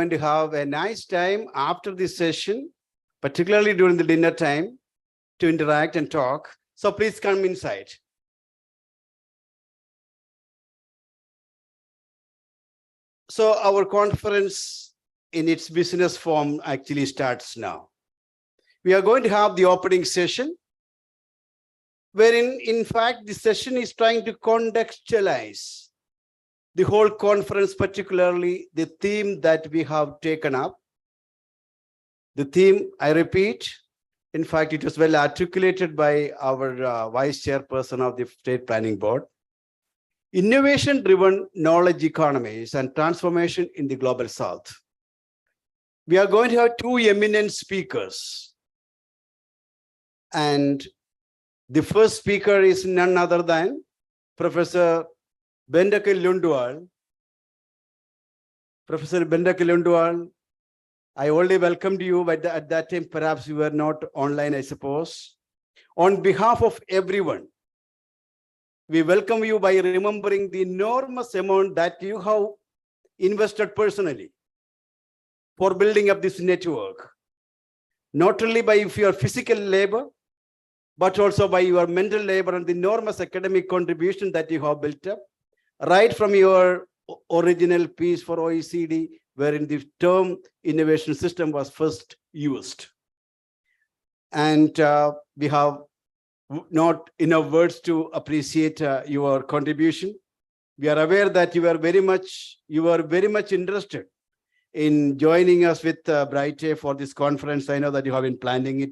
going to have a nice time after this session, particularly during the dinner time, to interact and talk. So please come inside. So our conference in its business form actually starts now. We are going to have the opening session, wherein, in fact, the session is trying to contextualize the whole conference, particularly the theme that we have taken up. The theme, I repeat, in fact, it was well articulated by our Vice Chairperson of the State Planning Board. Innovation-driven knowledge economies and transformation in the Global South. We are going to have two eminent speakers. And the first speaker is none other than Professor Bendake Lundwal. Professor Bendake Lundwal, I already welcomed you, but at that time, perhaps you were not online, I suppose. On behalf of everyone, we welcome you by remembering the enormous amount that you have invested personally for building up this network, not only by your physical labor, but also by your mental labor and the enormous academic contribution that you have built up, right from your original piece for OECD, wherein the term innovation system was first used. And we have not enough words to appreciate your contribution. We are aware that you are very much interested in joining us with Brighte for this conference. I know that you have been planning it.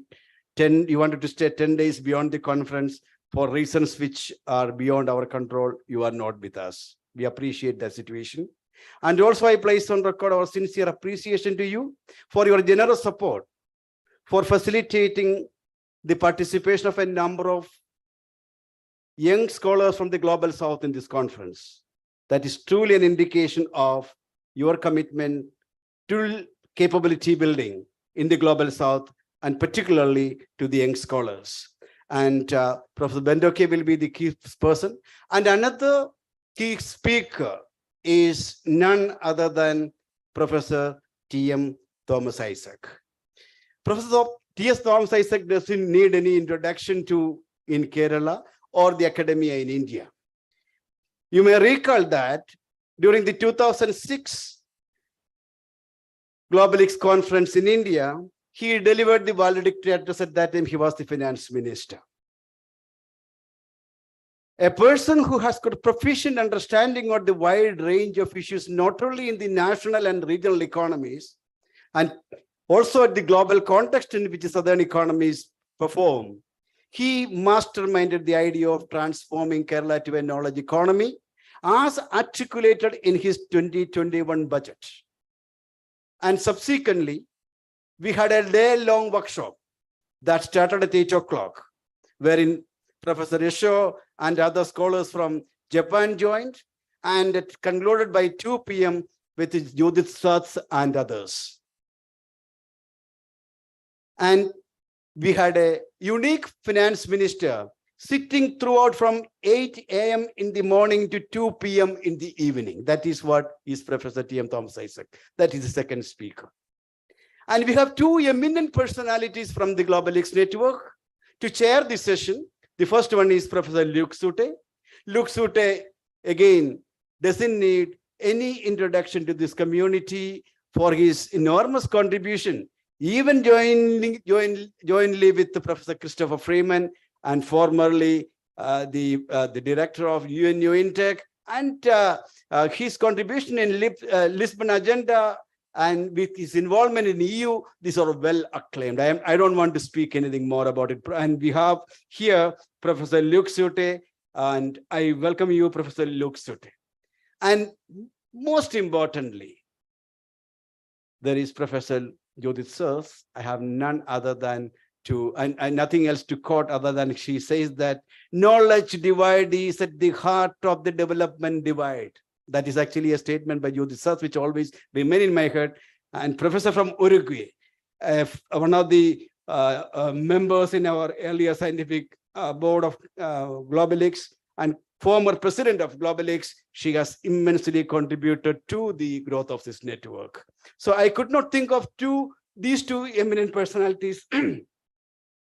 You wanted to stay 10 days beyond the conference for reasons which are beyond our control. You are not with us. We appreciate that situation. And also I place on record our sincere appreciation to you for your generous support, for facilitating the participation of a number of young scholars from the Global South in this conference. That is truly an indication of your commitment to capability building in the Global South, and particularly to the young scholars. And Professor Bendake will be the key person. And another key speaker is none other than Professor T.M. Thomas Isaac. Professor T.S. Thomas Isaac doesn't need any introduction in Kerala or the academia in India. You may recall that during the 2006 Globelics conference in India, he delivered the valedictory address. At that time, he was the finance minister. A person who has got proficient understanding of the wide range of issues, not only in the national and regional economies, and also at the global context in which southern economies perform. He masterminded the idea of transforming Kerala to a knowledge economy as articulated in his 2021 budget. And subsequently, we had a day-long workshop that started at 8 o'clock, wherein Professor Yesho and other scholars from Japan joined, and it concluded by 2 p.m. with Judith Satz and others. And we had a unique finance minister sitting throughout from 8 a.m. in the morning to 2 p.m. in the evening. That is what is Professor T.M. Thomas Isaac. That is the second speaker. And we have two eminent personalities from the Globelics network to chair this session. The first one is Professor Luke Sute. Luke Sute, again, doesn't need any introduction to this community for his enormous contribution, even jointly with Professor Christopher Freeman, and formerly the director of UNU Intech, and his contribution in Lisbon Agenda and with his involvement in EU, these are well acclaimed. I don't want to speak anything more about it. And we have here Professor Luke Sute, and I welcome you, Professor Luke Sute. And most importantly, there is Professor Judith Satz. I have none other than and nothing else to quote other than she says that knowledge divide is at the heart of the development divide. That is actually a statement by Judith Satz, which always remain in my head. And professor from Uruguay, one of the members in our earlier scientific board of Globelics, and former president of Globelics, she has immensely contributed to the growth of this network. So I could not think of these two eminent personalities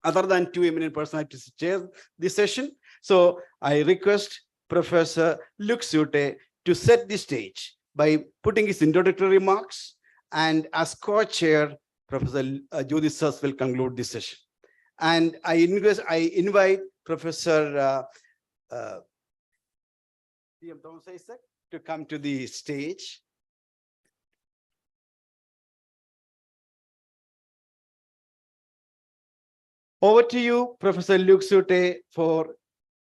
other than two eminent personalities to chair this session. So I request Professor Luc Sute to set the stage by putting his introductory remarks, and as co-chair, Professor Judith Suss will conclude this session. And I invite Professor Thomas Isaac to come to the stage. Over to you, Professor Luc Sute, for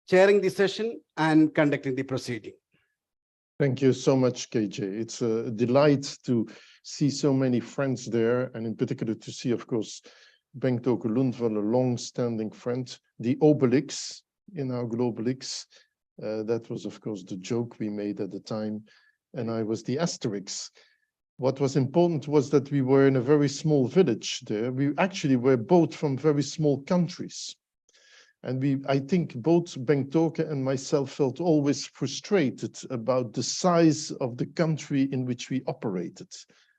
chairing the session and conducting the proceeding. Thank you so much, KJ. It's a delight to see so many friends there, and in particular to see, of course, Bengt Åke Lundvall, a long-standing friend, the Obelix in our Globelics. That was, of course, the joke we made at the time, and I was the asterisk. What was important was that we were in a very small village there. We actually were both from very small countries. And I think both Bengt Åke and myself felt always frustrated about the size of the country in which we operated,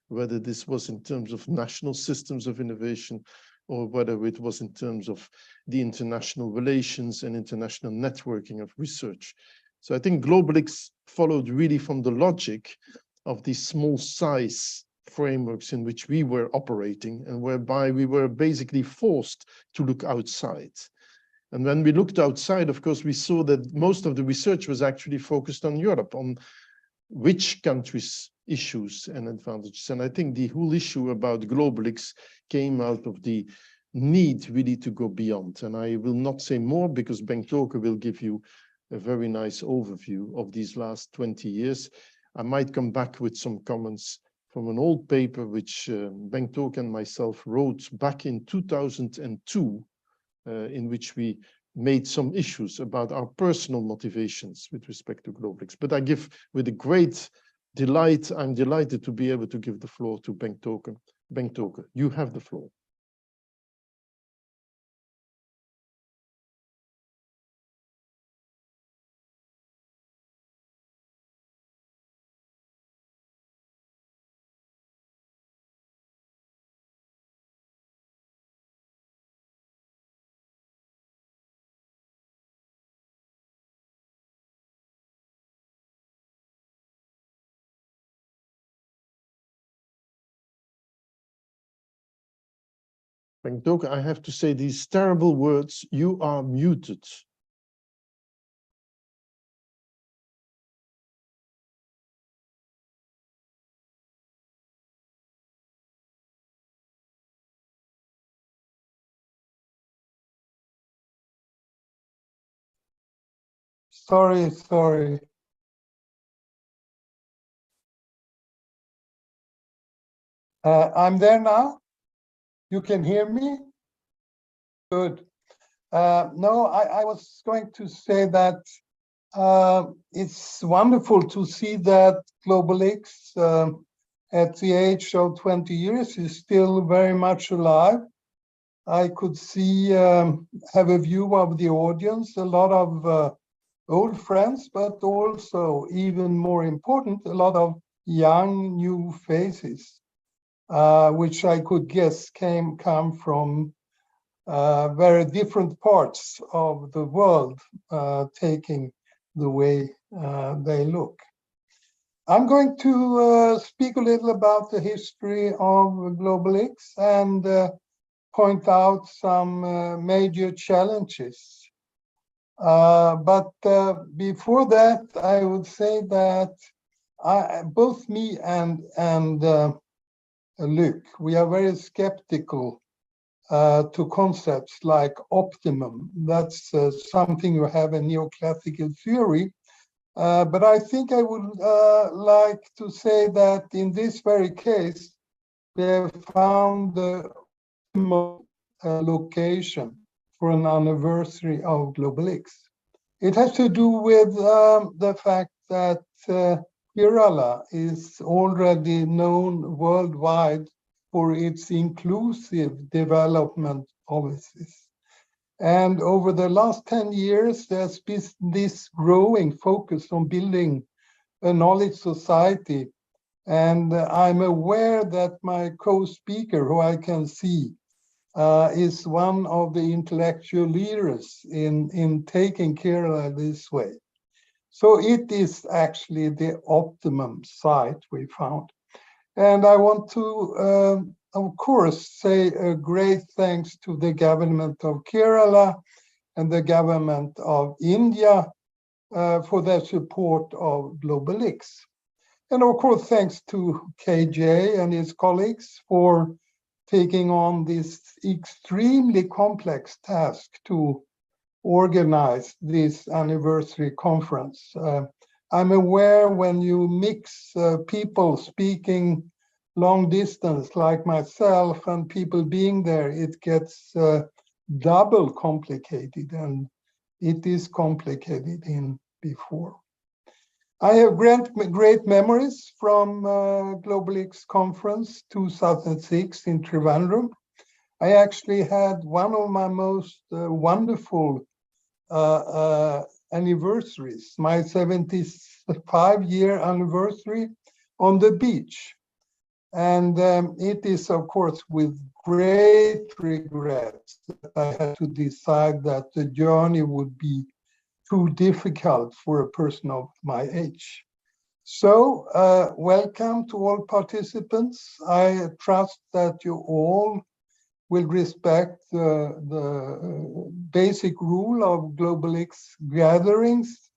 whether this was in terms of national systems of innovation or whether it was in terms of the international relations and international networking of research. So I think Globelics followed really from the logic of these small size frameworks in which we were operating, and whereby we were basically forced to look outside. And when we looked outside, of course, we saw that most of the research was actually focused on Europe, on which countries' issues and advantages. And I think the whole issue about Globelics came out of the need really to go beyond. And I will not say more because Bengt Åke will give you a very nice overview of these last 20 years. I might come back with some comments from an old paper which Bengt Åke and myself wrote back in 2002, in which we made some issues about our personal motivations with respect to Globelics. But I give with a great delight, I'm delighted to be able to give the floor to Bengt Åke. Bengt Åke, you have the floor. Bengt Åke, I have to say these terrible words, you are muted. Sorry. I'm there now. You can hear me? Good. No, I was going to say that it's wonderful to see that Globelics at the age of 20 years is still very much alive. I could see, have a view of the audience, a lot of old friends, but also, even more important, a lot of young, new faces, which I could guess come from very different parts of the world, taking the way they look. I'm going to speak a little about the history of Globelics and point out some major challenges. But before that, I would say that both me and Luc, we are very skeptical to concepts like optimum. That's something you have in neoclassical theory. But I think I would like to say that in this very case, we have found the optimal location for an anniversary of Globelics. It has to do with the fact that Kerala is already known worldwide for its inclusive development policies. And over the last 10 years, there's been this growing focus on building a knowledge society. And I'm aware that my co-speaker, who I can see, is one of the intellectual leaders in taking Kerala this way. So it is actually the optimum site we found. And I want to, of course, say a great thanks to the government of Kerala and the government of India for their support of Globelics. And of course, thanks to KJ and his colleagues for taking on this extremely complex task to organize this anniversary conference. I'm aware when you mix people speaking long distance like myself and people being there, it gets double complicated, and it is complicated in before. I have great memories from Globelics conference 2006 in Trivandrum. I actually had one of my most wonderful anniversaries, my 75-year anniversary on the beach. And it is, of course, with great regrets that I had to decide that the journey would be too difficult for a person of my age. So welcome to all participants. I trust that you all will respect the basic rule of Globelics gatherings,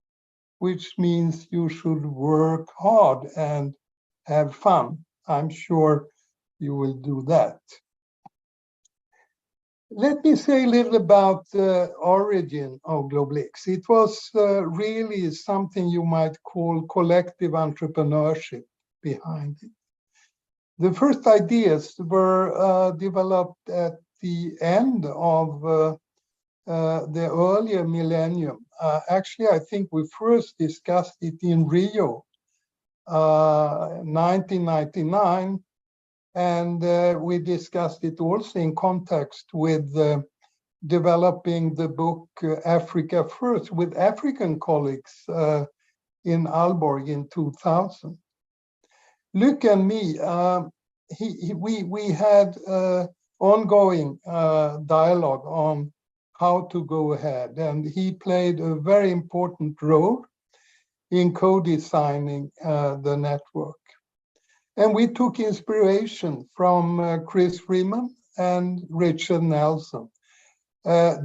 which means you should work hard and have fun. I'm sure you will do that. Let me say a little about the origin of Globelics. It was really something you might call collective entrepreneurship behind it. The first ideas were developed at the end of the earlier millennium. Actually, I think we first discussed it in Rio, 1999. And we discussed it also in context with developing the book Africa First with African colleagues in Aalborg in 2000. Luc and me, we had ongoing dialogue on how to go ahead, and he played a very important role in co-designing the network. And we took inspiration from Chris Freeman and Richard Nelson.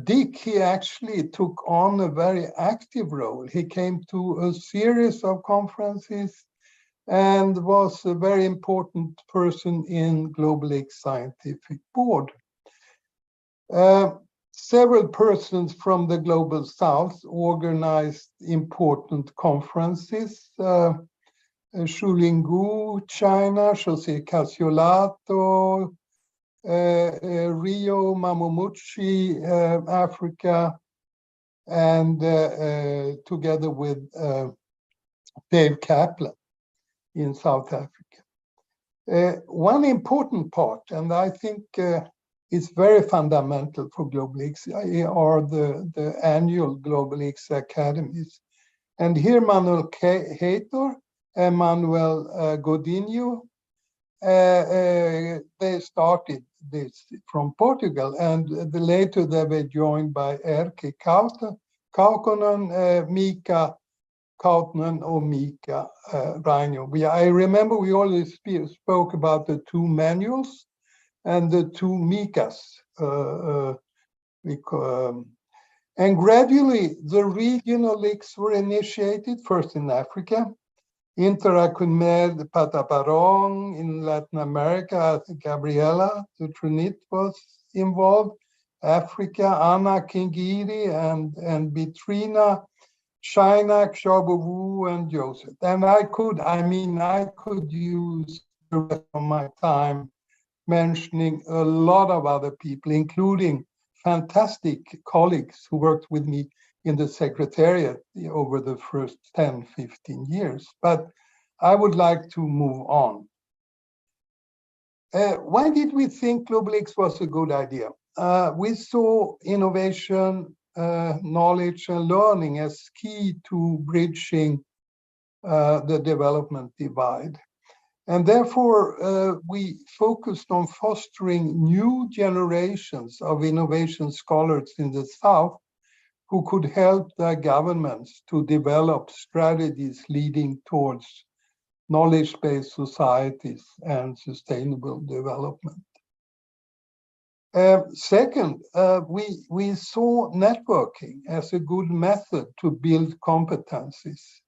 Dick, he actually took on a very active role. He came to a series of conferences and was a very important person in Globelics Scientific Board. Several persons from the Global South organized important conferences. Shulingu, China, Jose Casiolato, Rio Mamumuchi, Africa, and together with Dave Kaplan in South Africa. One important part, and I think it's very fundamental for Globelics, are the annual Globelics Academies. And here Manuel Heitor, Emmanuel Godinho, they started this from Portugal, and later they were joined by Erkki Kaukonen, Mika Kautnen, or Mika Rainio. I remember we always spoke about the two manuals and the two Mikas. And gradually, the regional leagues were initiated, first in Africa, Interacumed Pataparong in Latin America, Gabriela de Trinit was involved, Africa, Anna Kingiri and Bitrina, China, Xiaobowu and Joseph. And I could use the rest of my time mentioning a lot of other people, including fantastic colleagues who worked with me in the Secretariat over the first 10, 15 years. But I would like to move on. Why did we think Globelics was a good idea? we saw innovation, knowledge, and learning as key to bridging the development divide. And therefore, we focused on fostering new generations of innovation scholars in the South who could help their governments to develop strategies leading towards knowledge-based societies and sustainable development. Second, we saw networking as a good method to build competencies.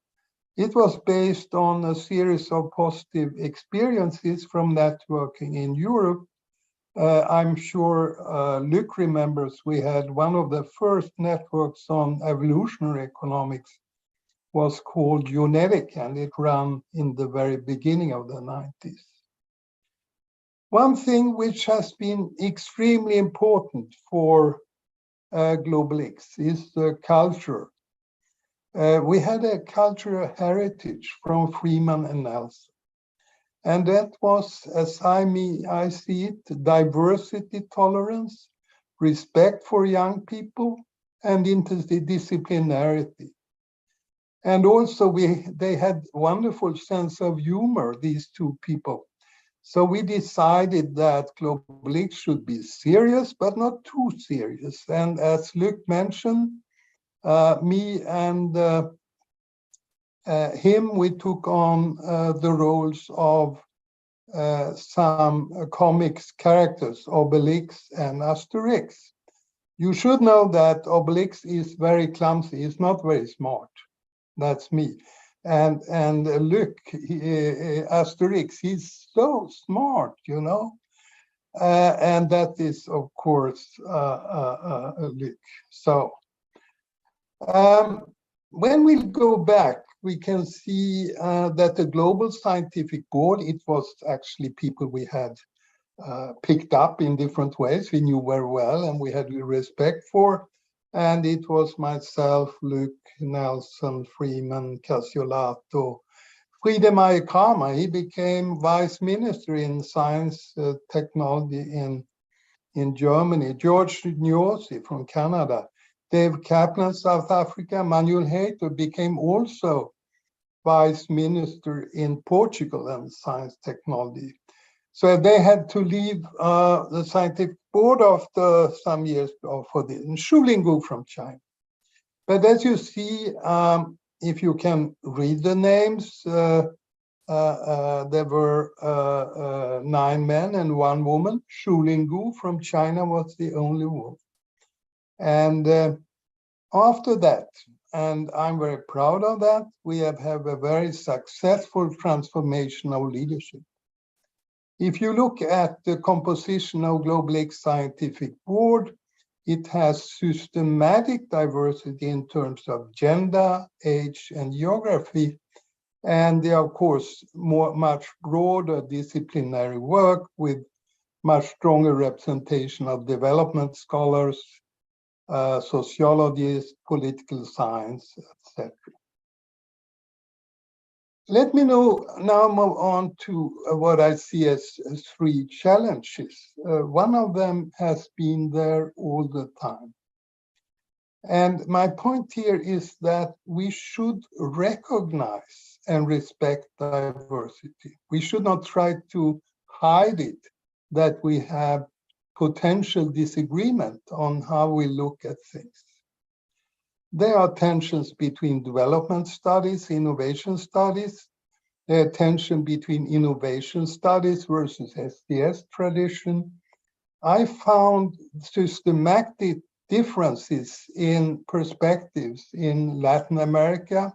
It was based on a series of positive experiences from networking in Europe. I'm sure Luc remembers we had one of the first networks on evolutionary economics was called UNEDIC, and it ran in the very beginning of the 90s. One thing which has been extremely important for Globelics is the culture. We had a cultural heritage from Freeman and Nelson. And that was, as I see it, diversity tolerance, respect for young people, and interdisciplinarity. And also they had wonderful sense of humor, these two people. So we decided that Globelics should be serious, but not too serious. And as Luc mentioned, me and him, we took on the roles of some comics characters, Obelix and Asterix. You should know that Obelix is very clumsy. He's not very smart. That's me. And Luc, Asterix, he's so smart, you know. And that is, of course, Luc. So when we go back, we can see that the Global Scientific Board, it was actually people we had picked up in different ways, we knew very well, and we had respect for. And it was myself, Luc, Nelson, Freeman, Casiolato, Friedemeyer Kramer. He became vice minister in science technology in Germany. George Nyosi from Canada. Dave Kaplan, South Africa. Manuel Hayter became also vice minister in Portugal and science technology. So they had to leave the scientific board after some years for this. And Shu Linggu from China. But as you see, if you can read the names, there were 9 men and 1 woman. Shu Linggu from China was the only woman. And after that, and I'm very proud of that, we have a very successful transformation of leadership. If you look at the composition of Globelics Scientific Board, it has systematic diversity in terms of gender, age, and geography. And there are, of course, much broader disciplinary work with much stronger representation of development scholars, sociologists, political science, etc. Let me now move on to what I see as 3 challenges. One of them has been there all the time. And my point here is that we should recognize and respect diversity. We should not try to hide it, that we have potential disagreement on how we look at things. There are tensions between development studies, innovation studies. There are tensions between innovation studies versus SDS tradition. I found systematic differences in perspectives in Latin America,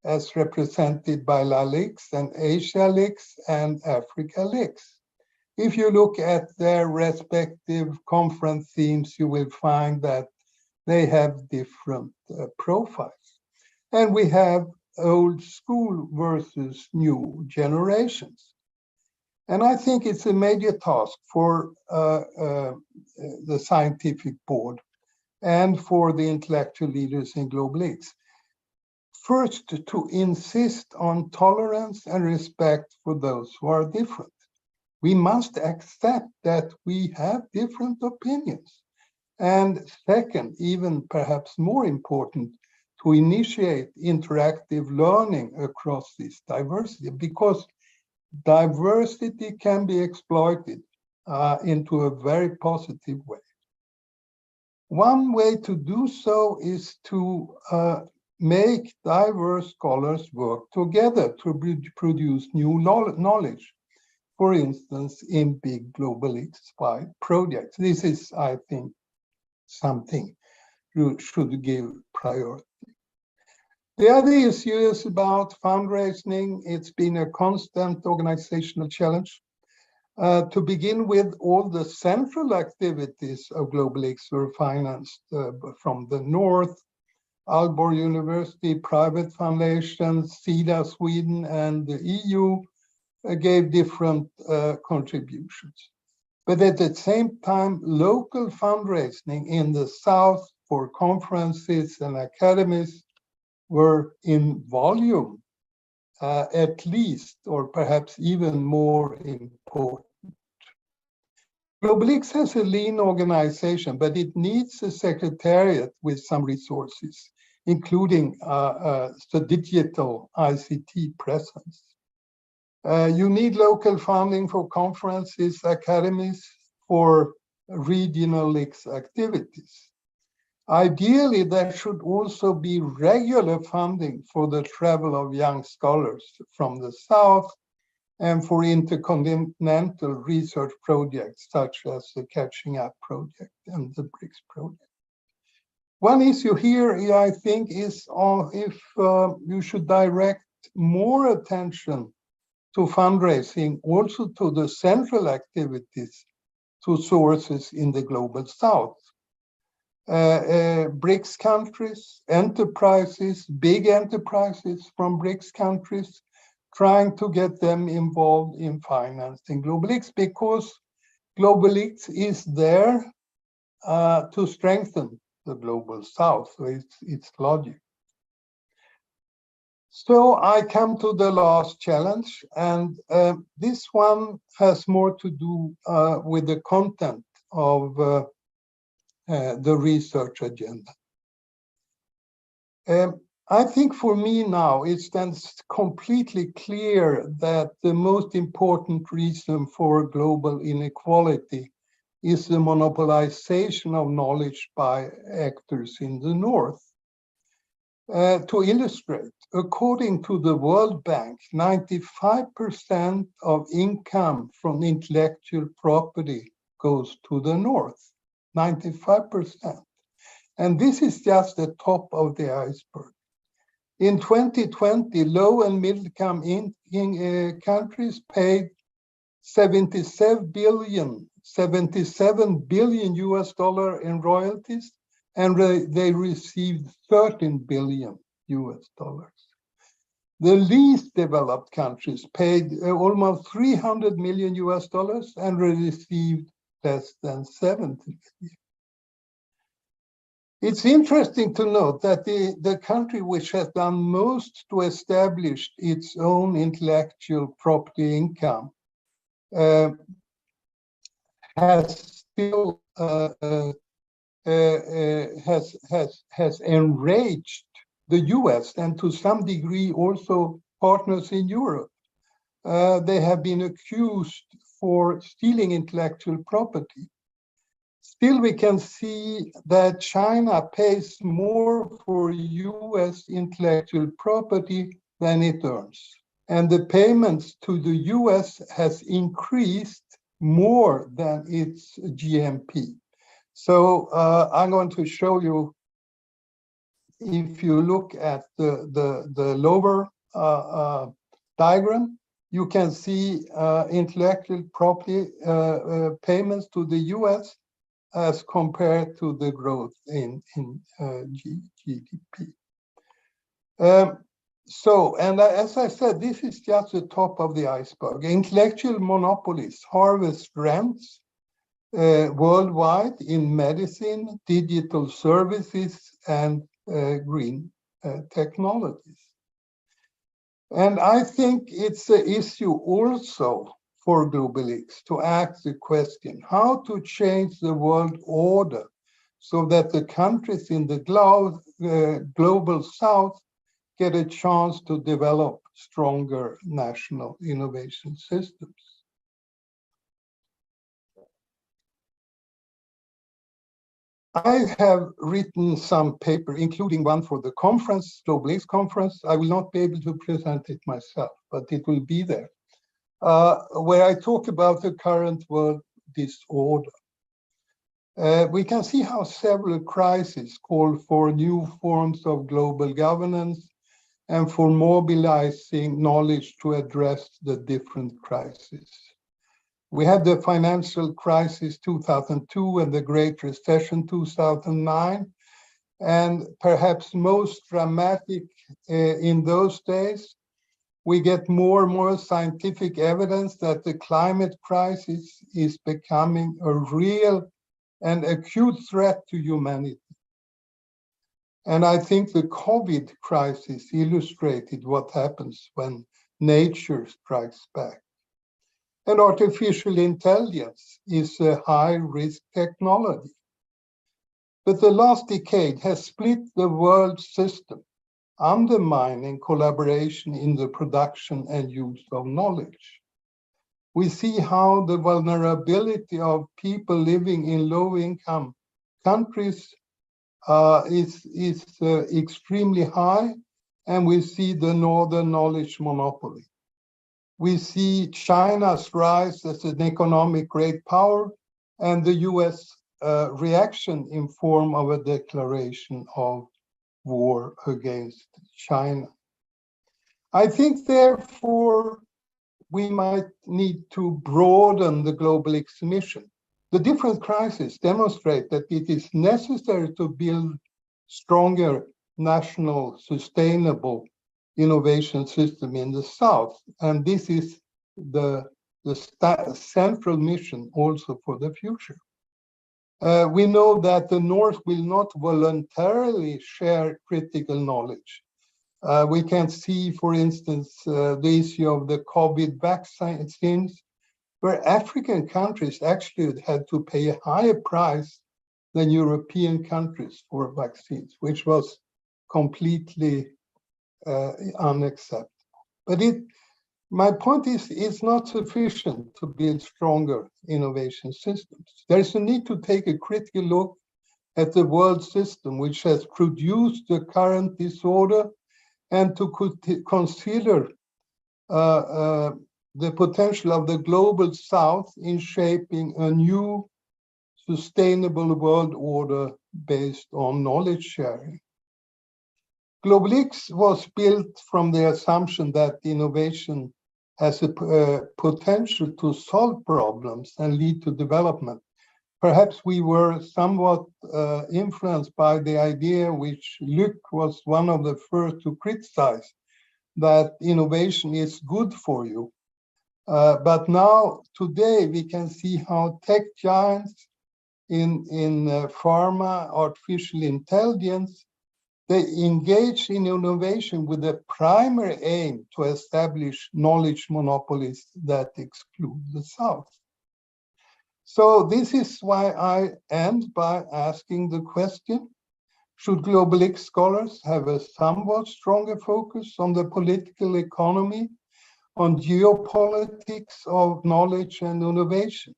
as represented by LALIX and Asia-LIX and Africa-LIX. If you look at their respective conference themes, you will find that they have different profiles. And we have old school versus new generations. And I think it's a major task for the scientific board and for the intellectual leaders in Globelics. First, to insist on tolerance and respect for those who are different. We must accept that we have different opinions. And second, even perhaps more important, to initiate interactive learning across this diversity, because diversity can be exploited into a very positive way. One way to do so is to make diverse scholars work together to produce new knowledge, for instance, in big Globelics-wide projects. This is, I think, something you should give priority. The other issue is about fundraising. It's been a constant organizational challenge. To begin with, all the central activities of Globelics were financed from the north, Aalborg University, private foundations, SIDA Sweden, and the EU gave different contributions. But at the same time, local fundraising in the south for conferences and academies were in volume at least, or perhaps even more important. Globelics has a lean organization, but it needs a secretariat with some resources, including the digital ICT presence. You need local funding for conferences, academies, for regional activities. Ideally, there should also be regular funding for the travel of young scholars from the South and for intercontinental research projects such as the Catching Up project and the BRICS project. One issue here, I think, is if you should direct more attention to fundraising, also to the central activities, to sources in the Global South. BRICS countries, enterprises, big enterprises from BRICS countries, trying to get them involved in financing Globelics, because Globelics is there to strengthen the Global South, so it's logic. So I come to the last challenge, and this one has more to do with the content of the research agenda. I think for me now, it stands completely clear that the most important reason for global inequality is the monopolization of knowledge by actors in the North. To illustrate, according to the World Bank, 95% of income from intellectual property goes to the North, 95%. And this is just the top of the iceberg. In 2020, low and middle income countries paid 77 billion US dollar in royalties, and they received 13 billion US dollars. The least developed countries paid almost 300 million US dollars and received less than 70 million. It's interesting to note that the country which has done most to establish its own intellectual property income has still has enraged the US and to some degree also partners in Europe. They have been accused for stealing intellectual property. Still, we can see that China pays more for US intellectual property than it earns. And the payments to the US has increased more than its GMP. So I'm going to show you, if you look at the lower diagram, you can see intellectual property payments to the US as compared to the growth in GDP. And as I said, this is just the top of the iceberg. Intellectual monopolies harvest rents worldwide in medicine, digital services, and green technologies. And I think it's an issue also for Globelics to ask the question how to change the world order so that the countries in the global south get a chance to develop stronger national innovation systems. I have written some paper, including one for the conference, Globelics conference. I will not be able to present it myself, but it will be there, where I talk about the current world disorder. We can see how several crises call for new forms of global governance and for mobilizing knowledge to address the different crises. We had the financial crisis 2002 and the Great Recession 2009, and perhaps most dramatic in those days, we get more and more scientific evidence that the climate crisis is becoming a real and acute threat to humanity. And I think the COVID crisis illustrated what happens when nature strikes back. And artificial intelligence is a high-risk technology. But the last decade has split the world system, undermining collaboration in the production and use of knowledge. We see how the vulnerability of people living in low-income countries is extremely high, and we see the Northern knowledge monopoly. We see China's rise as an economic great power and the US reaction in form of a declaration of war against China. I think, therefore, we might need to broaden the Globelics mission. The different crises demonstrate that it is necessary to build stronger national sustainable innovation system in the South. And this is the central mission also for the future. We know that the North will not voluntarily share critical knowledge. We can see, for instance, the issue of the COVID vaccines, where African countries actually had to pay a higher price than European countries for vaccines, which was completely unacceptable. But my point is, it's not sufficient to build stronger innovation systems. There is a need to take a critical look at the world system, which has produced the current disorder, and to consider the potential of the global South in shaping a new sustainable world order based on knowledge sharing. Globelics was built from the assumption that innovation has a potential to solve problems and lead to development. Perhaps we were somewhat influenced by the idea, which Luc was one of the first to criticize, that innovation is good for you. But now, today, we can see how tech giants in pharma, artificial intelligence, they engage in innovation with the primary aim to establish knowledge monopolies that exclude the South. So this is why I end by asking the question, should Globelics scholars have a somewhat stronger focus on the political economy, on geopolitics of knowledge and innovation?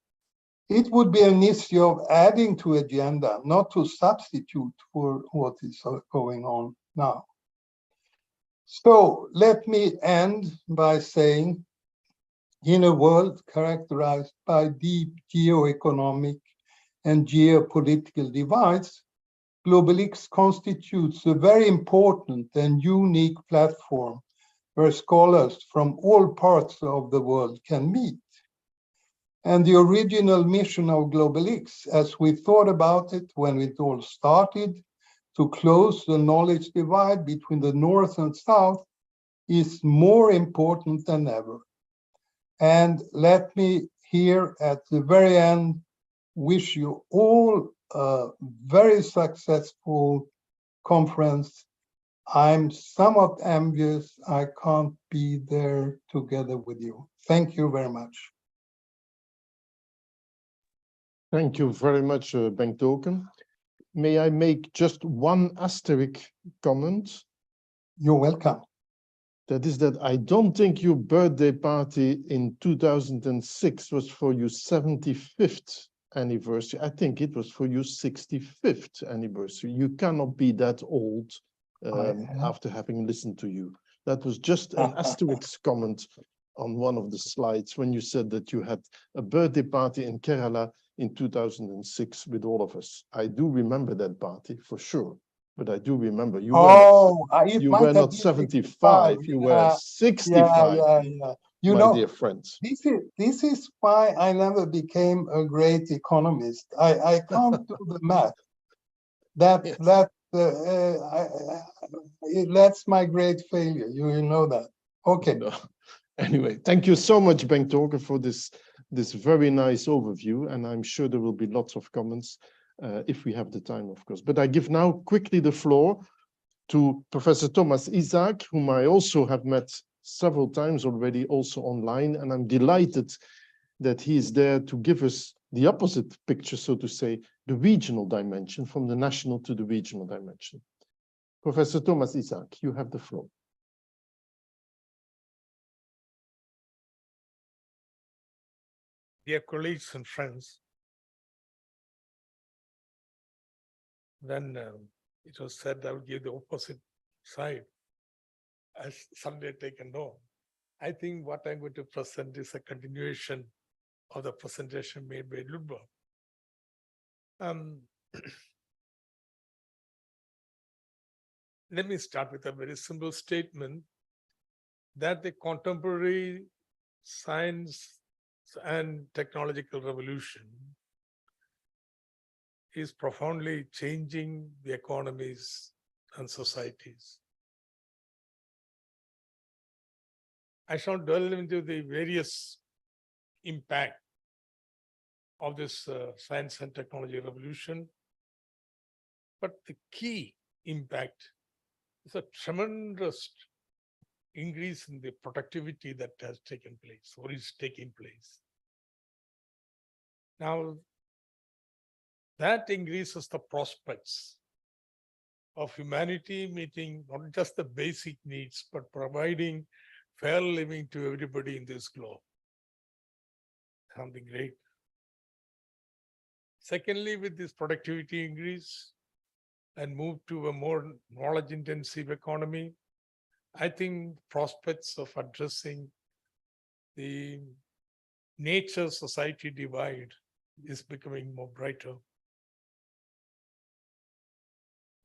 It would be an issue of adding to agenda, not to substitute for what is going on now. So let me end by saying, in a world characterized by deep geoeconomic and geopolitical divides, Globelics constitutes a very important and unique platform where scholars from all parts of the world can meet. And the original mission of Globelics, as we thought about it when it all started, to close the knowledge divide between the North and South, is more important than ever. And let me here at the very end wish you all a very successful conference. I'm somewhat envious I can't be there together with you. Thank you very much. Thank you very much, Bengt Doken. may I make just one asterisk comment? You're welcome. That is that I don't think your birthday party in 2006 was for your 75th anniversary. I think it was for your 65th anniversary. You cannot be that old after having listened to you. That was just an asterisk comment on one of the slides when you said that you had a birthday party in Kerala in 2006 with all of us. I do remember that party for sure, but I do remember you were not 75, you were 65, You my know, dear friends. this is why I never became a great economist. I can't do the math. That's my great failure. You know that. Okay. No. Anyway, thank you so much, Bengt Torker, for this very nice overview. And I'm sure there will be lots of comments if we have the time, of course. But I give now quickly the floor to Professor Thomas Isaac, whom I also have met several times already, also online. And I'm delighted that he is there to give us the opposite picture, so to say, the regional dimension, from the national to the regional dimension. Professor Thomas Isaac, you have the floor. Dear colleagues and friends, when it was said I would give the opposite side, as someday taken know, I think what I'm going to present is a continuation of the presentation made by Ludwig. Let me start with a very simple statement that the contemporary science and technological revolution is profoundly changing the economies and societies. I shall delve into the various impact of this science and technology revolution, but the key impact is a tremendous increase in the productivity that has taken place or is taking place. Now, that increases the prospects of humanity meeting not just the basic needs, but providing fair living to everybody in this globe. Something great. Secondly, with this productivity increase and move to a more knowledge-intensive economy, I think prospects of addressing the nature-society divide is becoming more brighter.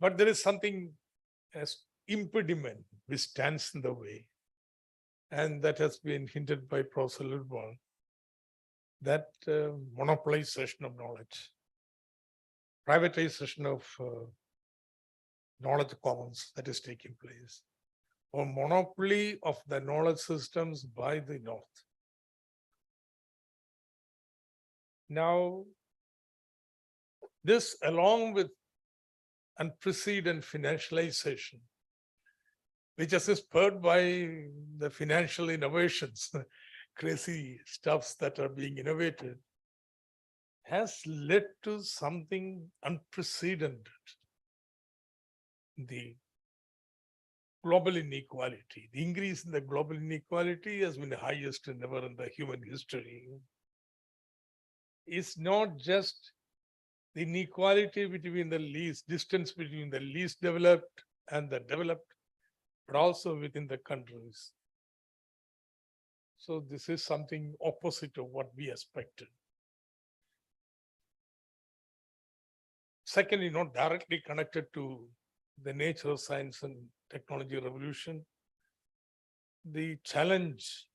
But there is something as impediment which stands in the way, and that has been hinted by Professor Ludwig, that monopolization of knowledge, privatization of knowledge commons that is taking place, or monopoly of the knowledge systems by the North. Now, this along with unprecedented financialization, which is spurred by the financial innovations, crazy stuffs that are being innovated, has led to something unprecedented. The global inequality, the increase in the global inequality has been the highest ever in the human history. It's not just the inequality between the least, distance between the least developed and the developed, but also within the countries. So this is something opposite of what we expected. Secondly, not directly connected to the nature of science and technology revolution, the challenge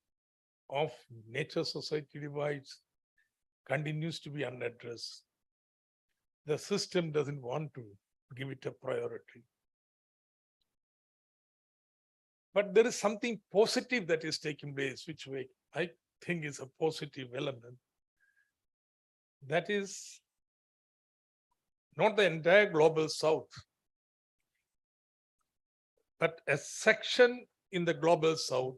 of nature-society divides continues to be unaddressed. The system doesn't want to give it a priority. But there is something positive that is taking place, which I think is a positive element. That is not the entire global South, but a section in the global South.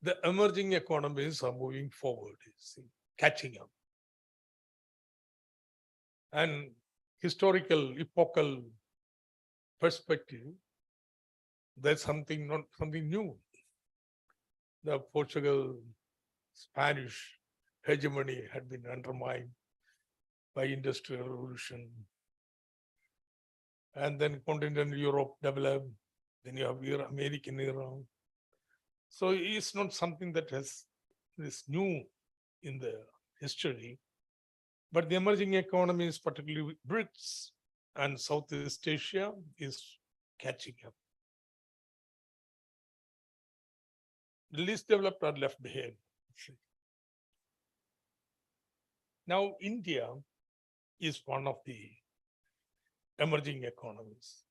The emerging economies are moving forward, catching up. And historical, epochal perspective, there's something not something new. The Portugal, Spanish hegemony had been undermined by industrial revolution. And then continental Europe developed, then you have American era. So it's not something that is new in the history, but the emerging economies, particularly BRICS and Southeast Asia, is catching up. The least developed are left behind. Now, India is one of the emerging economies.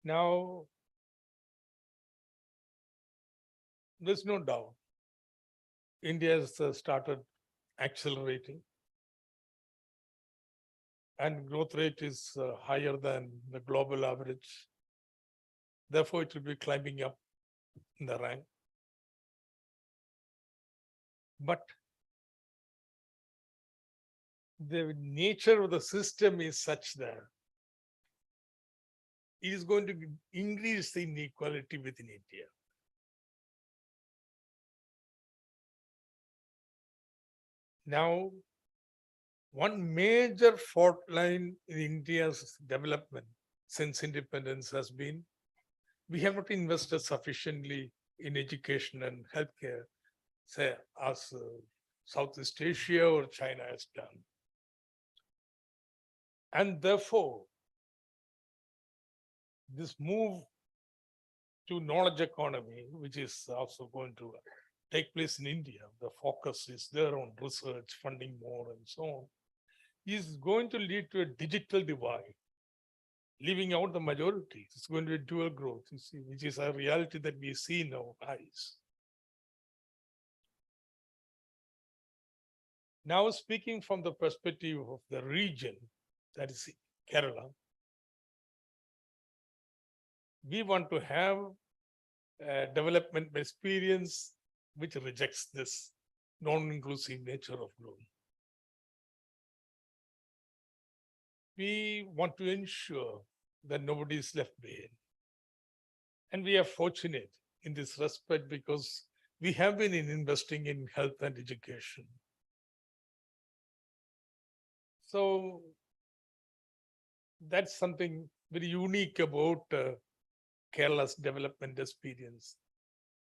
Now, there's no doubt India has started accelerating, and growth rate is higher than the global average. Therefore, it will be climbing up in the rank. But the nature of the system is such that it is going to increase the inequality within India. Now, one major fault line in India's development since independence has been we have not invested sufficiently in education and healthcare, say, as Southeast Asia or China has done. And therefore, this move to knowledge economy, which is also going to take place in India, the focus is there on research, funding more, and so on, is going to lead to a digital divide, leaving out the majority. It's going to be dual growth, you see, which is a reality that we see in our eyes. Now, speaking from the perspective of the region, that is Kerala, we want to have a development experience which rejects this non-inclusive nature of growth. We want to ensure that nobody is left behind. And we are fortunate in this respect because we have been investing in health and education. So that's something very unique about Kerala's development experience.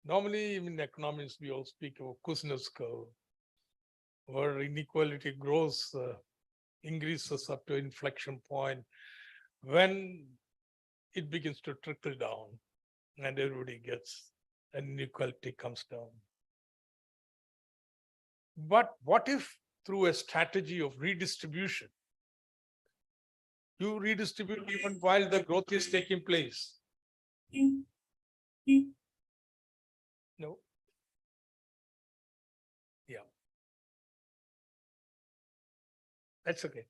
Normally, in economics, we all speak of Kuznets curve, where inequality grows, increases up to inflection point when it begins to trickle down and everybody gets, and inequality comes down. But what if through a strategy of redistribution, you redistribute even while the growth is taking place? No. Yeah. That's okay.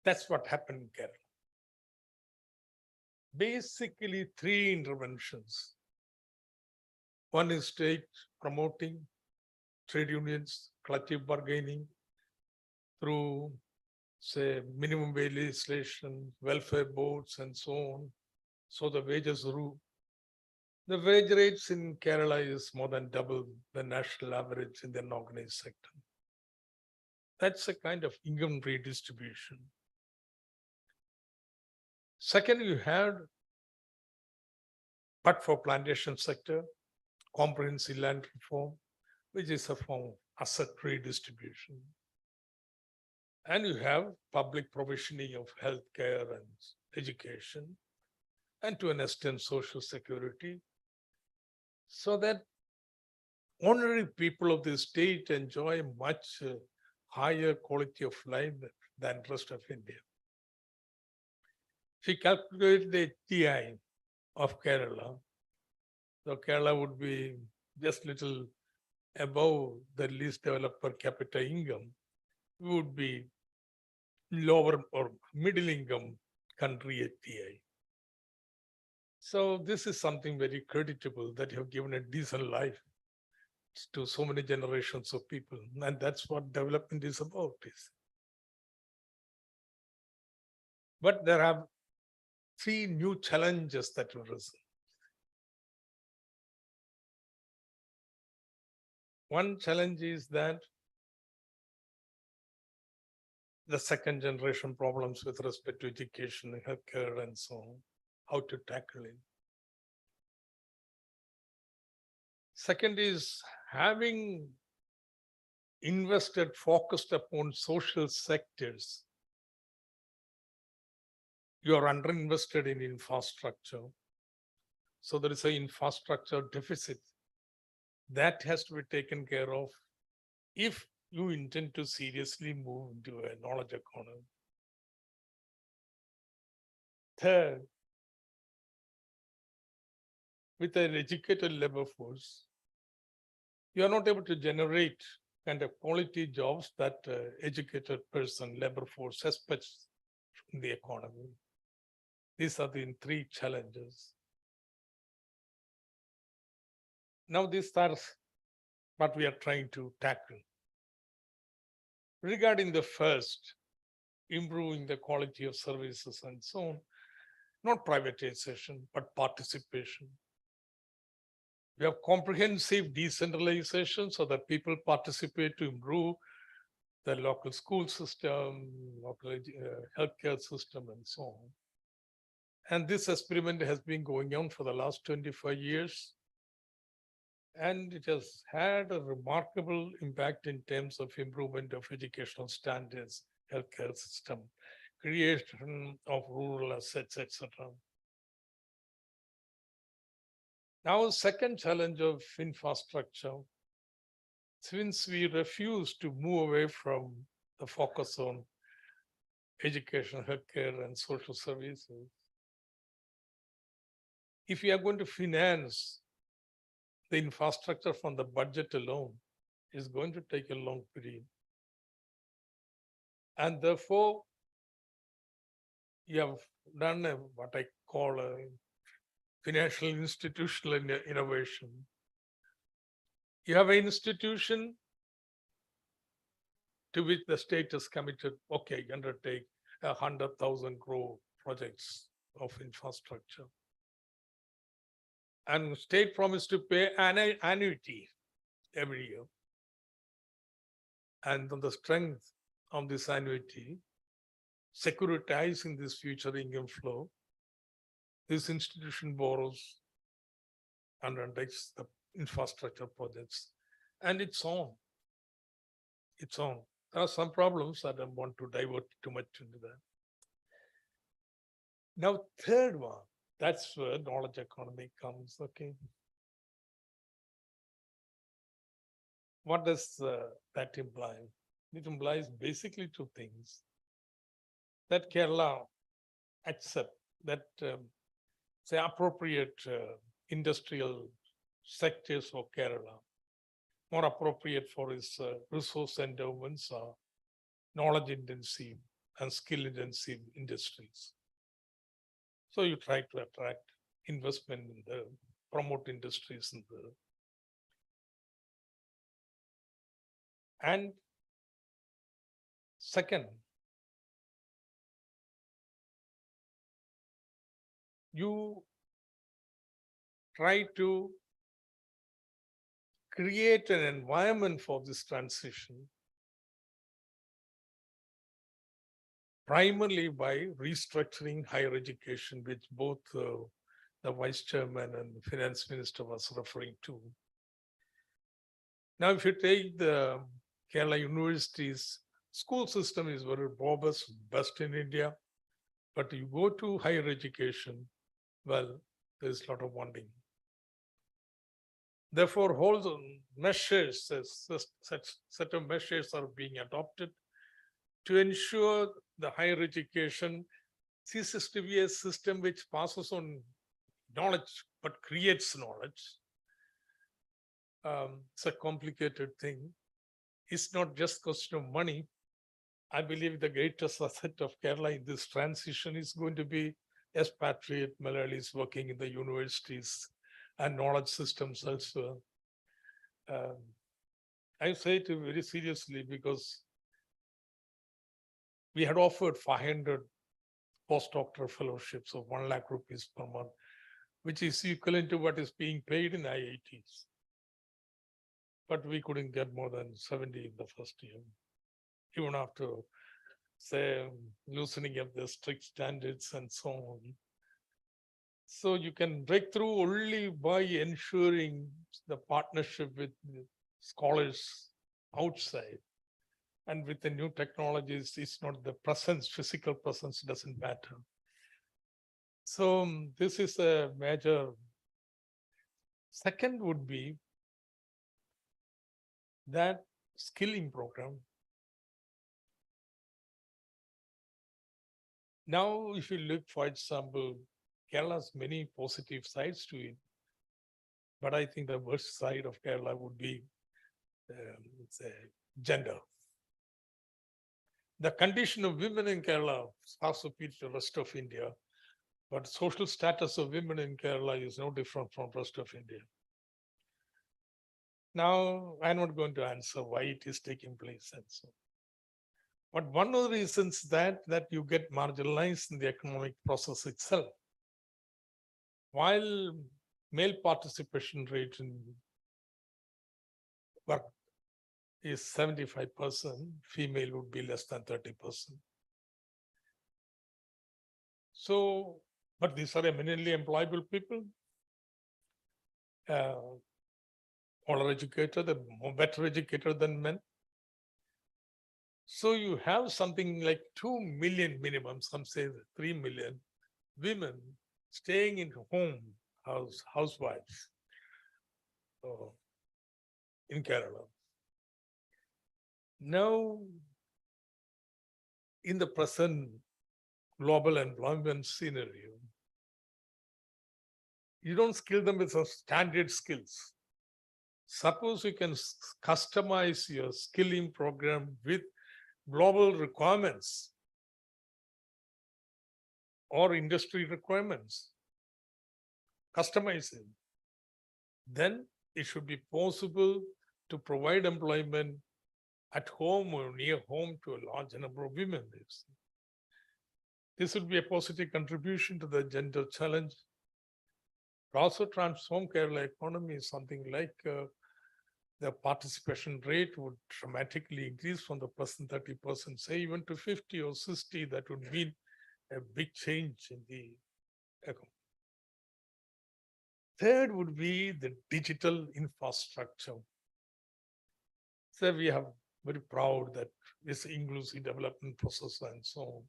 That's what happened in Kerala. Basically, three interventions. One is state promoting, trade unions, collective bargaining through, say, minimum wage legislation, welfare boards, and so on. So the wages rule. The wage rates in Kerala is more than double the national average in the unorganized sector. That's a kind of income redistribution. Second, you had, but for plantation sector, comprehensive land reform, which is a form of asset redistribution. And you have public provisioning of healthcare and education, and to an extent, social security, so that ordinary people of the state enjoy much higher quality of life than the rest of India. If you calculate the TI of Kerala, so Kerala would be just little above the least developed per capita income, we would be lower or middle income country at TI. So this is something very creditable that you have given a decent life to so many generations of people. And that's what development is about. But there are three new challenges that have arisen. One challenge is that the second generation problems with respect to education, healthcare, and so on, how to tackle it. Second is having invested, focused upon social sectors. You are underinvested in infrastructure. So there is an infrastructure deficit that has to be taken care of if you intend to seriously move into a knowledge economy. Third, with an educated labor force, you are not able to generate kind of quality jobs that educated person, labor force expects in the economy. These are the three challenges. Now these are what we are trying to tackle. Regarding the first, improving the quality of services and so on, not privatization, but participation. We have comprehensive decentralization so that people participate to improve the local school system, local healthcare system, and so on. And this experiment has been going on for the last 25 years. And it has had a remarkable impact in terms of improvement of educational standards, healthcare system, creation of rural assets, etc. Now, second challenge of infrastructure, since we refuse to move away from the focus on education, healthcare, and social services, if we are going to finance the infrastructure from the budget alone, is going to take a long period. And therefore, you have done what I call a financial institutional innovation. You have an institution to which the state is committed, okay, undertake 100,000 crore projects of infrastructure. And state promised to pay an annuity every year. And on the strength of this annuity, securitizing this future income flow, this institution borrows and undertakes the infrastructure projects. And it's on. It's on. There are some problems. I don't want to divert too much into that. Now, third one, that's where knowledge economy comes, okay? What does that imply? It implies basically two things. That Kerala accept that, say, appropriate industrial sectors for Kerala, more appropriate for its resource endowments are knowledge intensive and skill intensive industries. So you try to attract investment in the promote industries in the. And second, you try to create an environment for this transition primarily by restructuring higher education, which both the vice chairman and the finance minister was referring to. Now, if you take the Kerala universities, school system is very robust, best in India, but you go to higher education, well, there's a lot of wanting. Therefore, whole measures, set of measures are being adopted to ensure the higher education ceases to be a system which passes on knowledge but creates knowledge. It's a complicated thing. It's not just question of money. I believe the greatest asset of Kerala in this transition is going to be expatriate Malayalis working in the universities and knowledge systems elsewhere. I say it very seriously because we had offered 500 postdoctoral fellowships of 1 lakh rupees per month, which is equivalent to what is being paid in IITs. But we couldn't get more than 70 in the first year, even after, say, loosening up the strict standards and so on. So you can break through only by ensuring the partnership with the scholars outside. And with the new technologies, it's not the presence, physical presence doesn't matter. So this is a major. Second would be that skilling program. Now, if you look, for example, Kerala has many positive sides to it, but I think the worst side of Kerala would be say, gender. The condition of women in Kerala is far superior to the rest of India, but social status of women in Kerala is no different from the rest of India. Now, I'm not going to answer why it is taking place and so. But one of the reasons that you get marginalized in the economic process itself. While male participation rate in work is 75%, female would be less than 30%. So, but these are eminently employable people, all are educated, they're better educated than men. So you have something like 2 million minimum, some say 3 million women staying in home, housewives in Kerala. Now, in the present global employment scenario, you don't skill them with some standard skills. Suppose you can customize your skilling program with global requirements or industry requirements, customize it. Then it should be possible to provide employment at home or near home to a large number of women. This would be a positive contribution to the gender challenge. Also transform Kerala economy is something like the participation rate would dramatically increase from the present 30%, say even to 50 or 60, that would mean a big change in the economy. Third would be the digital infrastructure. So we are very proud that this inclusive development process and so on.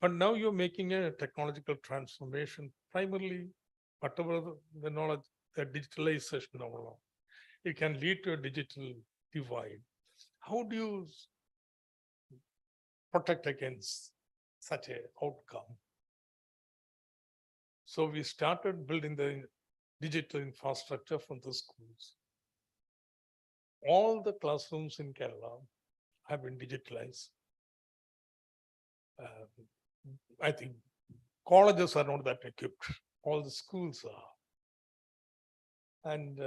But now you're making a technological transformation, primarily whatever the knowledge, the digitalization of all. It can lead to a digital divide. How do you protect against such an outcome? So we started building the digital infrastructure for the schools. All the classrooms in Kerala have been digitalized. I think colleges are not that equipped. All the schools are. And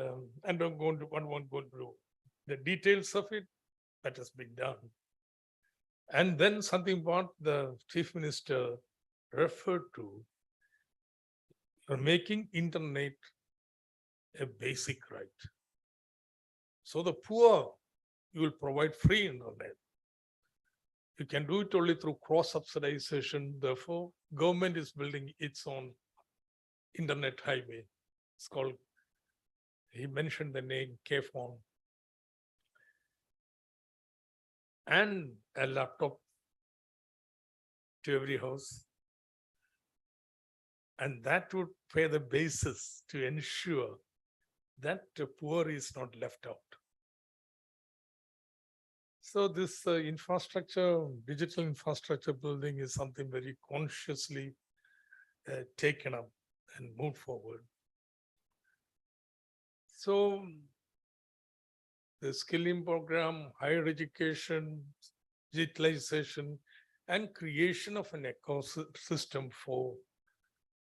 I'm going to go through the details of it. That has been done. And then something what the Chief Minister referred to, making internet a basic right. So the poor, you will provide free internet. You can do it only through cross-subsidization. Therefore, government is building its own internet highway. It's called, he mentioned the name K-Phone. And a laptop to every house. And that would pay the basis to ensure that the poor is not left out. So this infrastructure, digital infrastructure building is something very consciously taken up and moved forward. So the skilling program, higher education, digitalization, and creation of an ecosystem for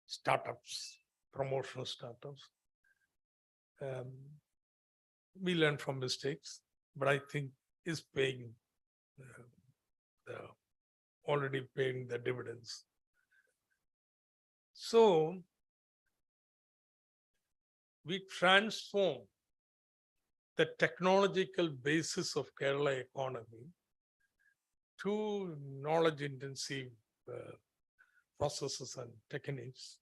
startups, promotional startups. we learn from mistakes, but I think is paying already paying the dividends. So we transform the technological basis of Kerala economy to knowledge intensive processes and techniques,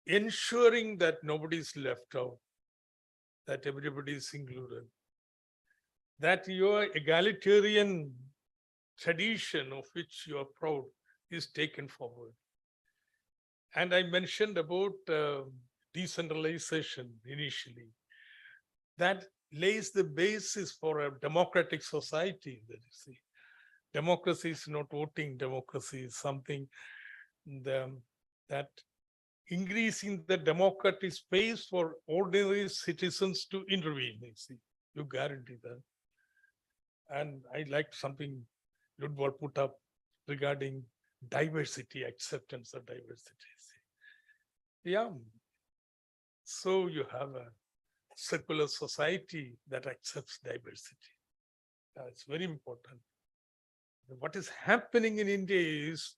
ensuring that nobody is left out, that everybody is included, that your egalitarian tradition of which you are proud is taken forward. And I mentioned about decentralization initially. That lays the basis for a democratic society. That you see, democracy is not voting. Democracy is something that increasing the democratic space for ordinary citizens to intervene. You see, you guarantee that. And I liked something Ludwig put up regarding diversity, acceptance of diversity. Yeah. So you have a circular society that accepts diversity. It's very important. What is happening in India is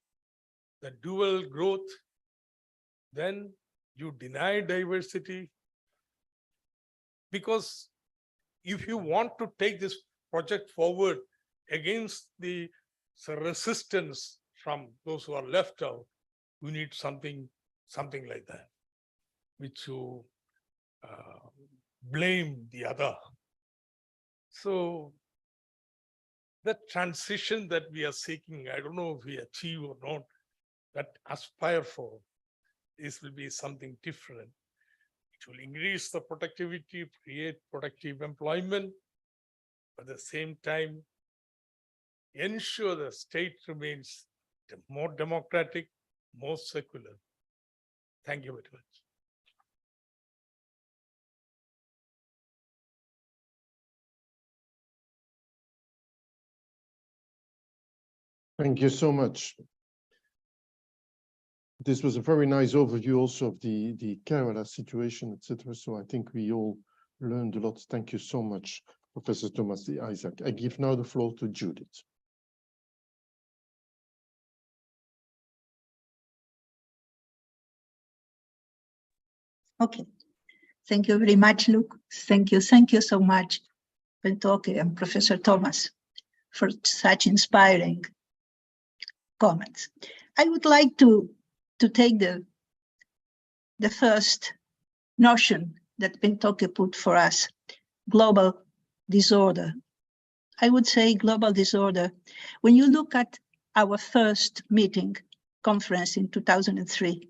the dual growth. Then you deny diversity, because if you want to take this project forward against the resistance from those who are left out, you need something like that, which you blame the other. So the transition that we are seeking, I don't know if we achieve or not, but aspire for, this will be something different. It will increase the productivity, create productive employment, but at the same time, ensure the state remains more democratic, more secular. Thank you very much. Thank you so much. This was a very nice overview also of the Kerala situation, etc. So I think we all learned a lot. Thank you so much, Professor Thomas Isaac. I give now the floor to Judith. Okay. Thank you very much, Luke. Thank you so much, Bentoke and Professor Thomas, for such inspiring comments. I would like to take the first notion that Bentoke put for us, global disorder. I would say global disorder. When you look at our first conference in 2003,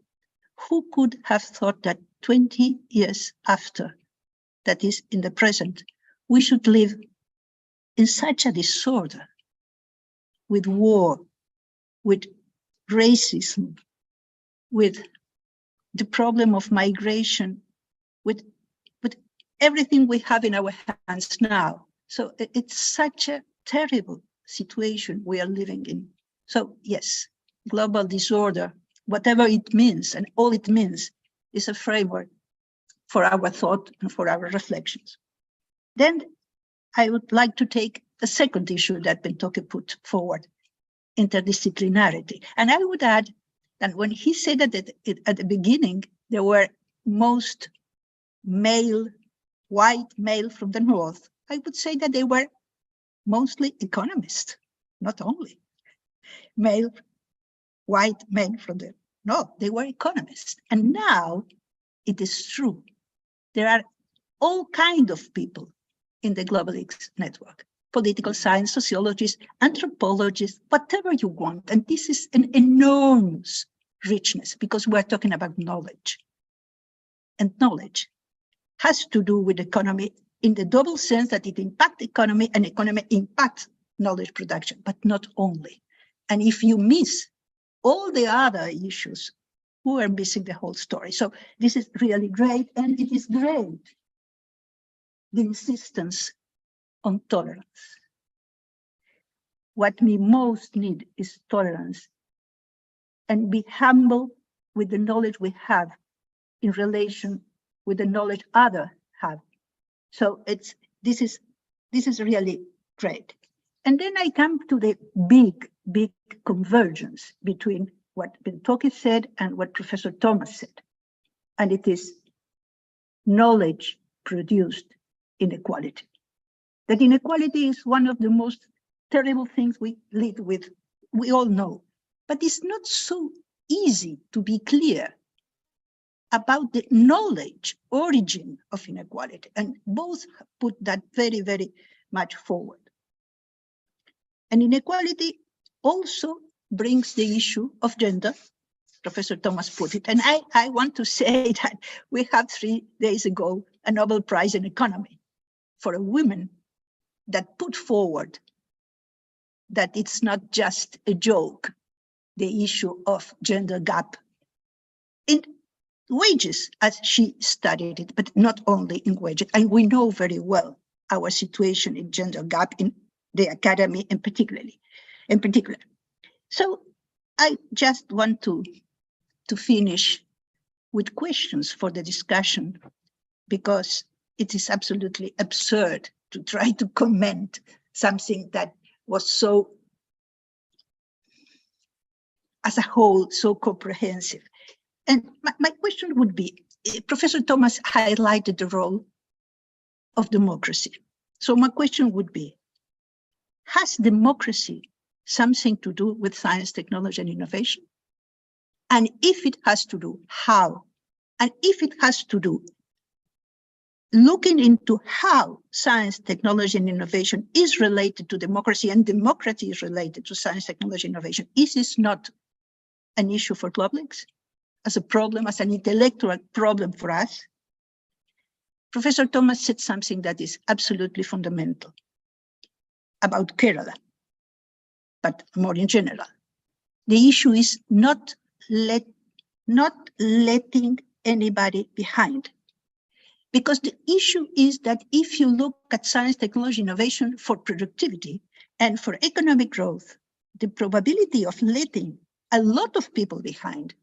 who could have thought that 20 years after, that is in the present, we should live in such a disorder, with war, with racism, with the problem of migration, with everything we have in our hands now. So it's such a terrible situation we are living in. So yes, global disorder, whatever it means, and all it means is a framework for our thought and for our reflections. Then I would like to take the second issue that Bentoke put forward, interdisciplinarity. And I would add that when he said that at the beginning, there were most white male from the North, I would say that they were mostly economists, not only white men from the North, they were economists. And now it is true. There are all kinds of people in the Globelics network, political science, sociologists, anthropologists, whatever you want. And this is an enormous richness because we're talking about knowledge. And knowledge has to do with economy in the double sense that it impacts economy and economy impacts knowledge production, but not only. And if you miss all the other issues, we are missing the whole story. So this is really great, and it is great, the insistence on tolerance. What we most need is tolerance, and be humble with the knowledge we have in relation with the knowledge others have. So this is really great. And then I come to the big convergence between what Bentoke said and what Professor Thomas said. And it is knowledge produced inequality. That inequality is one of the most terrible things we live with, we all know. But it's not so easy to be clear about the knowledge origin of inequality. And both put that very, very much forward. And inequality also brings the issue of gender. Professor Thomas put it. And I want to say that we had 3 days ago a Nobel Prize in Economy for a woman that put forward that it's not just a joke, the issue of gender gap in wages as she studied it, but not only in wages. And we know very well our situation in gender gap in the academy in particular. So I just want to finish with questions for the discussion, because it is absolutely absurd to try to comment something that was so, as a whole, so comprehensive. And my question would be, Professor Thomas highlighted the role of democracy. So my question would be, has democracy something to do with science, technology, and innovation? And if it has to do, how? And if it has to do, looking into how science, technology, and innovation is related to democracy, and democracy is related to science, technology, innovation, is this not an issue for Globelics? As a problem, as an intellectual problem for us? Professor Thomas said something that is absolutely fundamental about Kerala, but more in general. The issue is not letting anybody behind. Because the issue is that if you look at science, technology, innovation for productivity and for economic growth, the probability of letting a lot of people behind,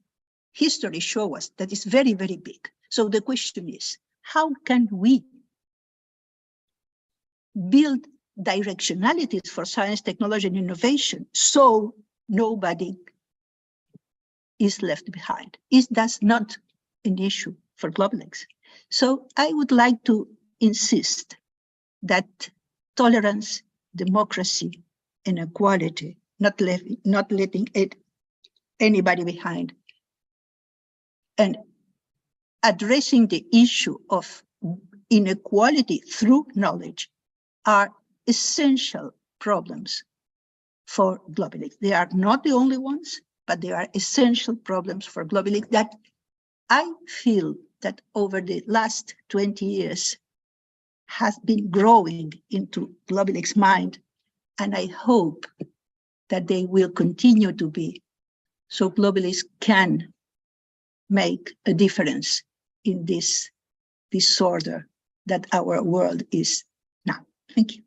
history shows us that is very, very big. So the question is, how can we build directionalities for science, technology, and innovation so nobody is left behind? Is that not an issue for Globelics? So I would like to insist that tolerance, democracy, and equality, not letting anybody behind, and addressing the issue of inequality through knowledge are essential problems for Globelics. They are not the only ones, but they are essential problems for Globelics that I feel that over the last 20 years has been growing into Globelics' mind, and I hope that they will continue to be, so Globelics can make a difference in this disorder that our world is now. Thank you.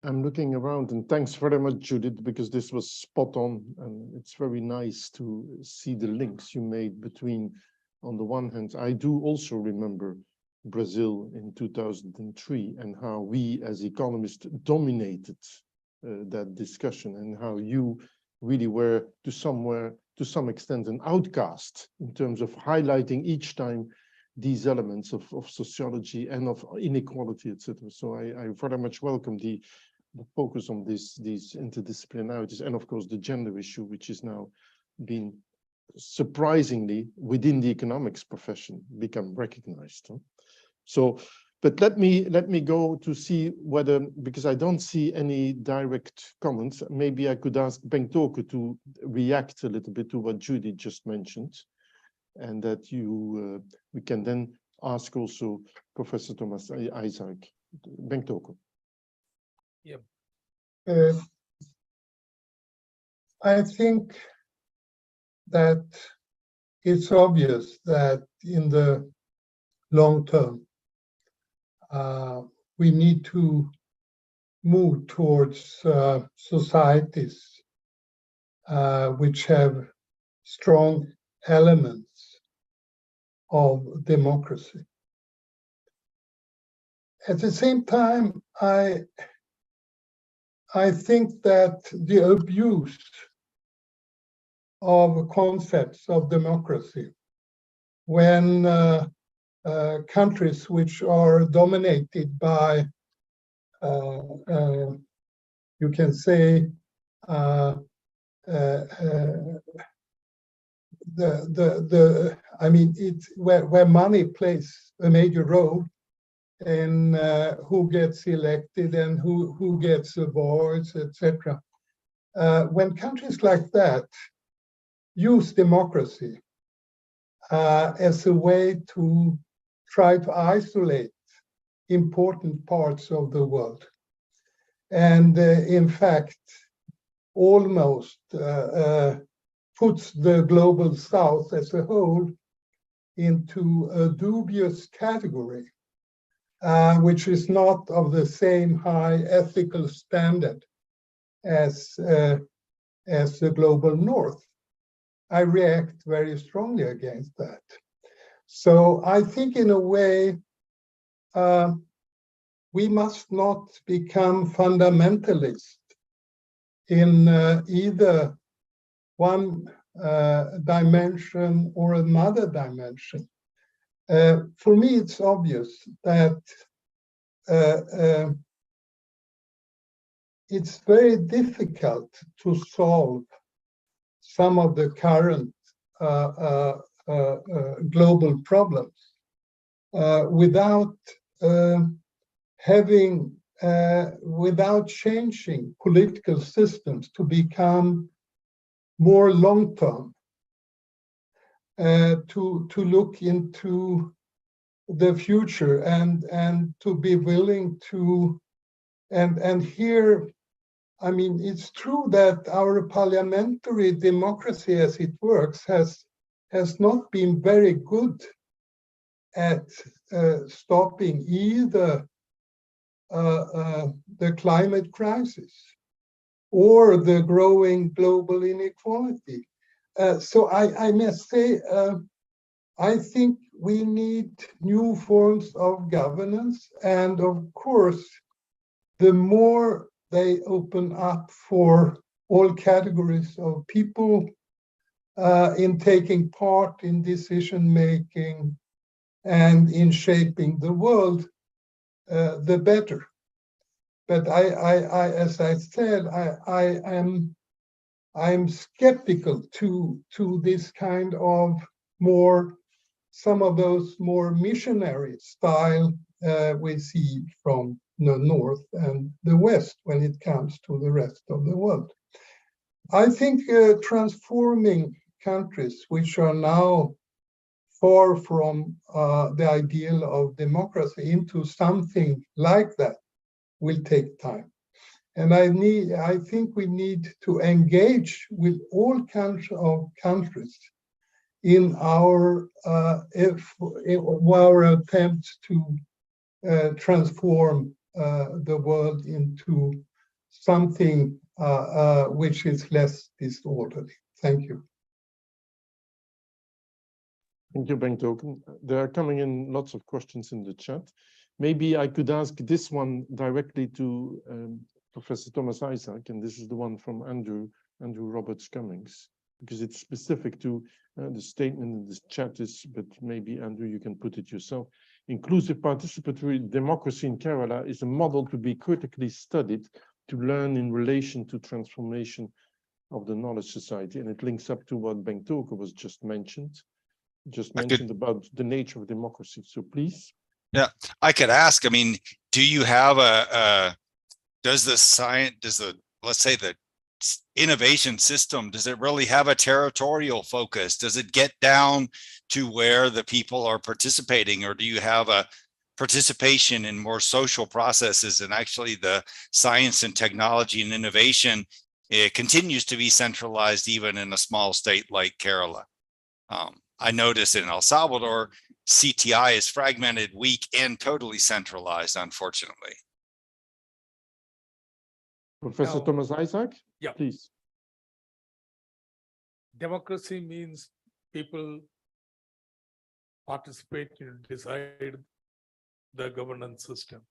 I'm looking around, and thanks very much, Judith, because this was spot on, and it's very nice to see the links you made between, on the one hand, I do also remember Brazil in 2003 and how we as economists dominated that discussion, and how you really were to some extent an outcast in terms of highlighting each time these elements of sociology and of inequality, etc. So I very much welcome the focus on these interdisciplinarities, and of course the gender issue, which is now being surprisingly within the economics profession become recognized. So, but let me go to see whether, because I don't see any direct comments, maybe I could ask Bentoke to react a little bit to what Judy just mentioned, and that we can then ask also Professor Thomas Isaac. Bentoke. Yeah. I think that it's obvious that in the long term, we need to move towards societies which have strong elements of democracy. At the same time, I think that the abuse of concepts of democracy when countries which are dominated by, you can say, it's where money plays a major role in who gets elected and who gets awards, etc. When countries like that use democracy as a way to try to isolate important parts of the world, and in fact, almost puts the global south as a whole into a dubious category, which is not of the same high ethical standard as the global north. I react very strongly against that. So I think in a way, we must not become fundamentalists in either one dimension or another dimension. For me, it's obvious that it's very difficult to solve some of the current global problems without without changing political systems to become more long-term, to look into the future and to be willing to, and here, I mean, it's true that our parliamentary democracy as it works has not been very good at stopping either the climate crisis or the growing global inequality. So I must say, I think we need new forms of governance, and of course, the more they open up for all categories of people in taking part in decision making and in shaping the world, the better. But I as I said, I'm skeptical to this kind of some of those more missionary style we see from the North and the West when it comes to the rest of the world. I think transforming countries which are now far from the ideal of democracy into something like that will take time. And I think we need to engage with all kinds of countries in our attempts to transform the world into something which is less disorderly. Thank you. Thank you, Bengt Åke. There are coming in lots of questions in the chat. Maybe I could ask this one directly to Professor Thomas Isaac, and this is the one from Andrew Roberts Cummings, because it's specific to the statement in this chat is, but maybe Andrew, you can put it yourself. Inclusive participatory democracy in Kerala is a model to be critically studied to learn in relation to transformation of the knowledge society. And it links up to what Bengt Åke was just mentioned about the nature of democracy. So please. Yeah, I could ask, I mean, do you have let's say the innovation system, does it really have a territorial focus? Does it get down to where the people are participating, or do you have a participation in more social processes? And actually the science and technology and innovation, it continues to be centralized even in a small state like Kerala. I notice in El Salvador, CTI is fragmented, weak, and totally centralized, unfortunately. Professor Thomas Isaac, yeah, please. Democracy means people participate to decide the governance system.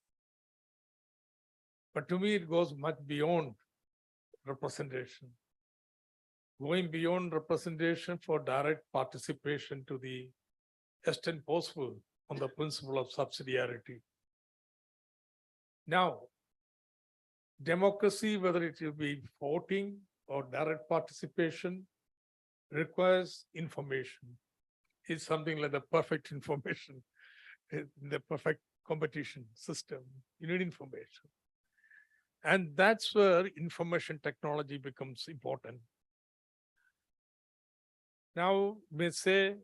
But to me, it goes much beyond representation. Going beyond representation for direct participation to the extent possible on the principle of subsidiarity. Now, democracy, whether it will be voting or direct participation, requires information. It's something like the perfect information, the perfect competition system. You need information. And that's where information technology becomes important. Now, may say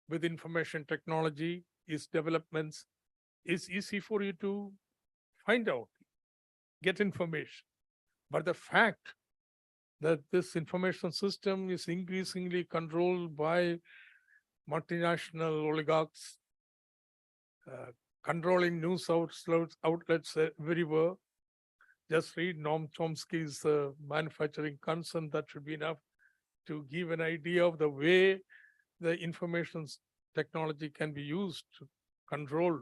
with information technology, its developments, it's easy for you to find out, get information. But the fact that this information system is increasingly controlled by multinational oligarchs, controlling news outlets everywhere. Just read Noam Chomsky's manufacturing concern. That should be enough to give an idea of the way the information technology can be used to control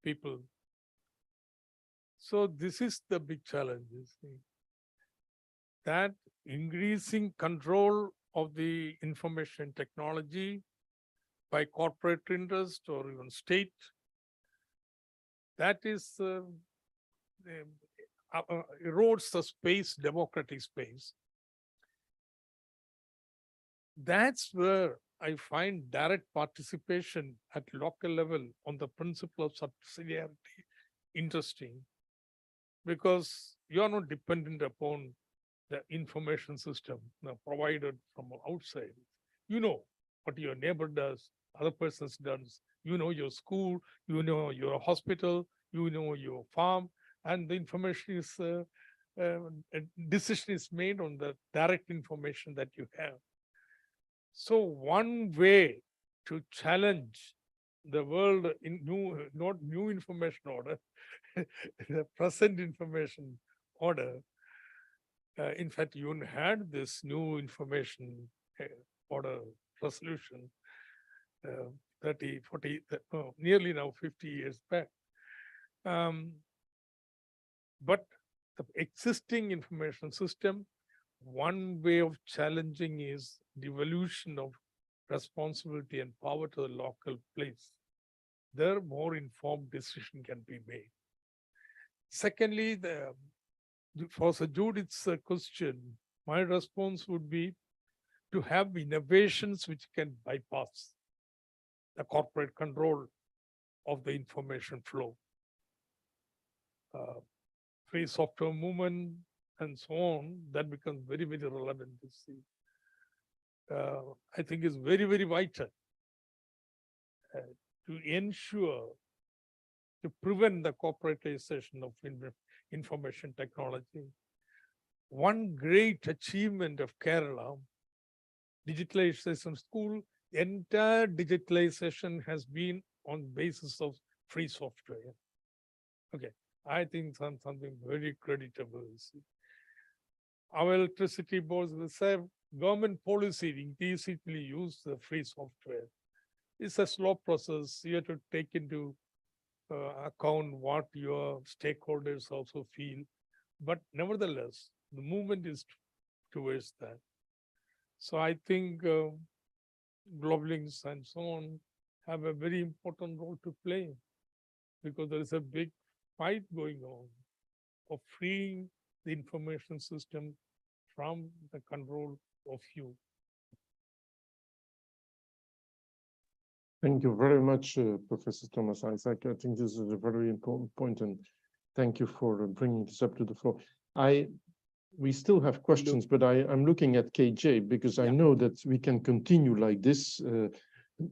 people. So this is the big challenge, you see, that increasing control of the information technology by corporate interest or even state, that is erodes the space, democratic space. That's where I find direct participation at local level on the principle of subsidiarity interesting, because you are not dependent upon the information system provided from outside. You know what your neighbor does, other persons does. You know your school, you know your hospital, you know your farm, and the information is, a decision is made on the direct information that you have. So one way to challenge the world in not new information order, the present information order. In fact, you had this new information order resolution 30, 40, nearly now 50 years back. But the existing information system, one way of challenging is devolution of responsibility and power to the local place. There, more informed decision can be made. Secondly, for Sir Judith's question, my response would be to have innovations which can bypass the corporate control of the information flow. Free software movement and so on, that becomes very, very relevant to see. I think is very, very vital to ensure, to prevent the corporatization of information technology. One great achievement of Kerala, digitalization school, entire digitalization has been on basis of free software. Okay, I think something very creditable. Our electricity boards will say government policy increasingly use the free software. It's a slow process. You have to take into account what your stakeholders also feel. But nevertheless, the movement is towards that. So I think Globelics and so on have a very important role to play, because there is a big fight going on of freeing the information system from the control of you. Thank you very much, Professor Thomas Isaac. I think this is a very important point, and thank you for bringing this up to the floor. We still have questions, but I'm looking at KJ because I know that we can continue like this.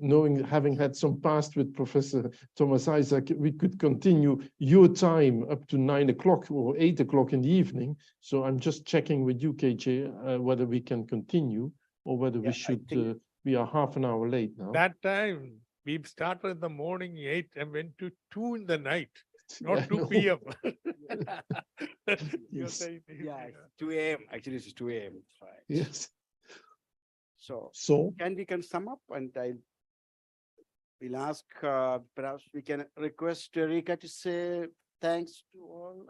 Having had some past with Professor Thomas Isaac, we could continue your time up to 9 o'clock or 8 o'clock in the evening. So I'm just checking with you, KJ, whether we can continue or whether we should. We are half an hour late now. That time we started in the morning 8 and went to 2 in the night, not 2 p.m. Yes. Yeah, 2 a.m. Actually, it's 2 a.m. Right. Yes. So So we can sum up, and We'll ask, perhaps we can request Rika to say thanks to all.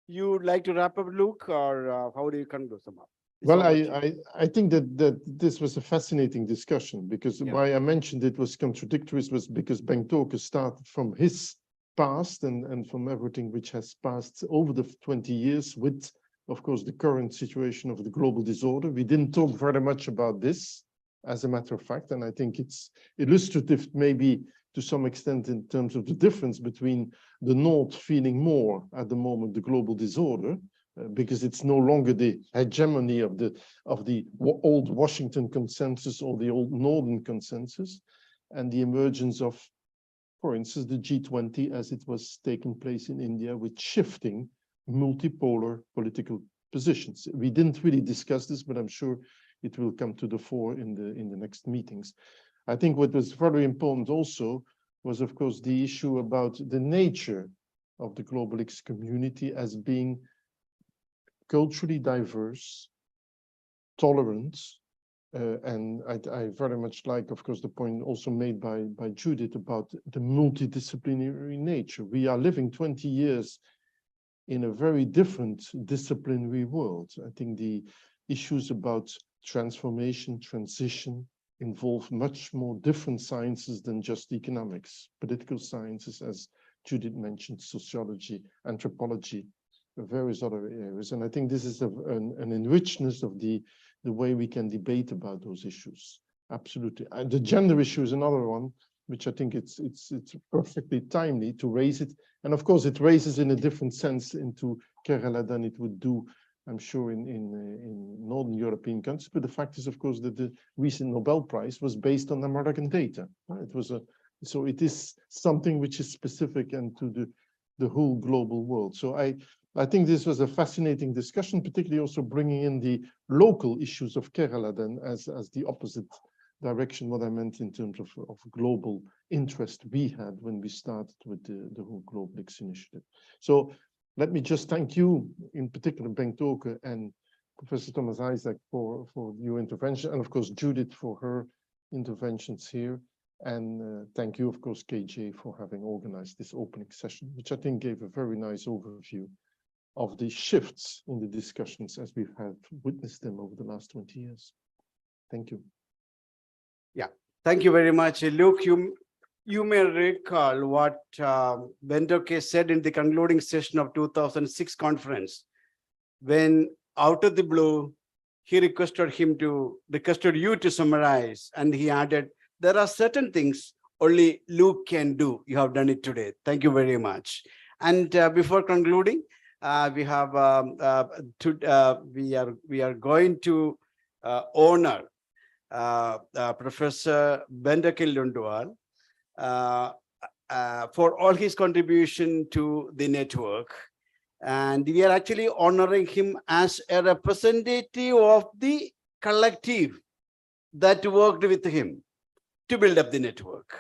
You would like to wrap up, Luke, or how do you conclude somehow? Well, I think that this was a fascinating discussion, because Yeah. why I mentioned it was contradictory was because Bangtoke started from his past and from everything which has passed over the 20 years with, of course, the current situation of the global disorder. We didn't talk very much about this, as a matter of fact, and I think it's illustrative maybe to some extent in terms of the difference between the North feeling more at the moment the global disorder, because it's no longer the hegemony of the old Washington consensus or the old Northern consensus, and the emergence of, for instance, the G20 as it was taking place in India, with shifting multipolar political positions. We didn't really discuss this, but I'm sure it will come to the fore in the next meetings. I think what was very important also was, of course, the issue about the nature of the Globelics community as being culturally diverse, tolerant, and I very much like, of course, the point also made by Judith about the multidisciplinary nature. We are living 20 years in a very different disciplinary world. I think the issues about transformation, transition, involve much more different sciences than just economics, political sciences, as Judith mentioned, sociology, anthropology, various other areas. And I think this is an enrichment of the way we can debate about those issues. Absolutely. And the gender issue is another one, which I think it's perfectly timely to raise it. And of course, it raises in a different sense into Kerala than it would do, I'm sure, in Northern European countries. But the fact is, of course, that the recent Nobel Prize was based on American data. It was so it is something which is specific and to the whole global world. So I think this was a fascinating discussion, particularly also bringing in the local issues of Kerala then as the opposite direction, what I meant in terms of global interest we had when we started with the whole Globelics initiative. So let me just thank you, in particular, Bangtoke and Professor Thomas Isaac for your intervention, and of course, Judith for her interventions here. And thank you, of course, KJ, for having organized this opening session, which I think gave a very nice overview of the shifts in the discussions as we've had witnessed them over the last 20 years. Thank you. Yeah, thank you very much. Luke, you may recall what Bangtoke said in the concluding session of 2006 conference, when out of the blue, he requested you to summarize, and he added, there are certain things only Luke can do. You have done it today. Thank you very much. And before concluding, we have we are going to honor Professor Bangtoke Lundwal for all his contribution to the network. And we are actually honoring him as a representative of the collective that worked with him to build up the network.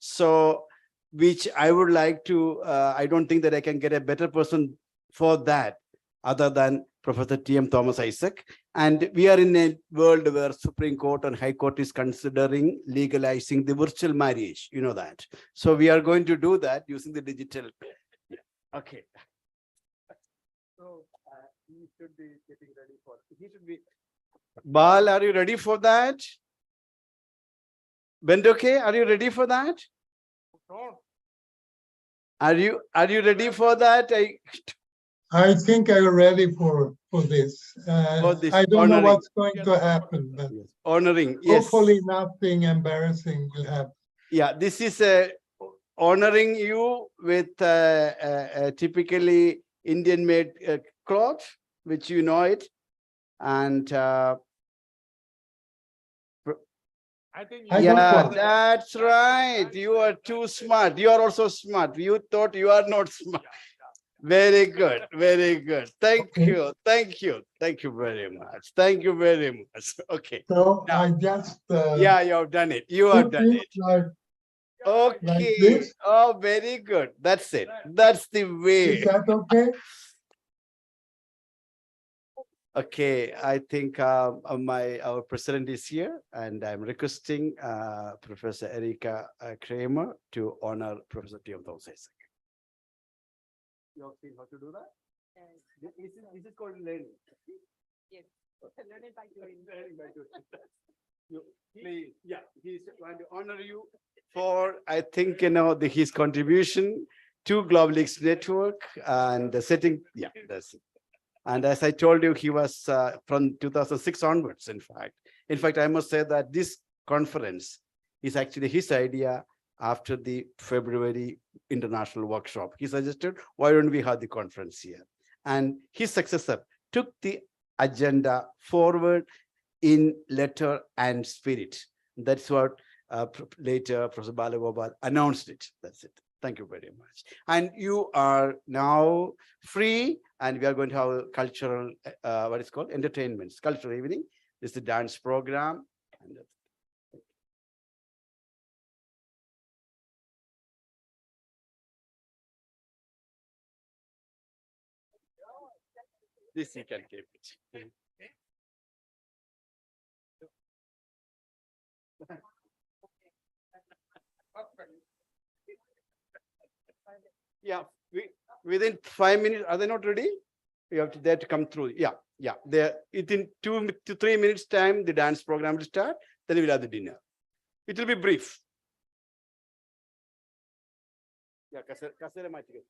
So, which I would like to, I don't think that I can get a better person for that other than Professor T.M. Thomas Isaac. And we are in a world where Supreme Court and High Court is considering legalizing the virtual marriage, you know that. So we are going to do that using the digital. Okay. So he should be getting ready for, Bal, are you ready for that? Bangtoke, are you ready for that? Are you ready for that? I think I'm ready for this. I don't know what's going to happen, but honoring, yes. Hopefully nothing embarrassing will happen. Yeah, this is honoring you with a typically Indian-made cloth, which you know it, and I think yeah, that's right. You are too smart. You are also smart. You thought you are not smart. Very good. Very good. Thank you. Thank you. Thank you very much. Thank you very much. Okay. So now, I just yeah, you have done it. You have done it. Okay. Like oh, very good. That's it. That's the way. Is that okay? Okay, I think our president is here, and I'm requesting Professor Erika Kramer to honor Professor Theodore Isaac. You have seen how to do that? Yes. This is called learning. Yes. Learning by doing. Please, yeah, he's going to honor you for, I think, his contribution to Globelics network and the setting. Yeah, that's it. And as I told you, he was from 2006 onwards, in fact. In fact, I must say that this conference is actually his idea after the February international workshop. He suggested, why don't we have the conference here? And his successor took the agenda forward in letter and spirit. That's what later Professor Balagopal announced it. That's it. Thank you very much. And you are now free, and we are going to have a cultural, what is called entertainments, cultural evening. This is a dance program. And this you can keep it. Yeah, within 5 minutes, are they not ready? You have to there to come through. Yeah. There within 2 to 3 minutes time, the dance program will start. Then we'll have the dinner. It will be brief. Yeah, kasera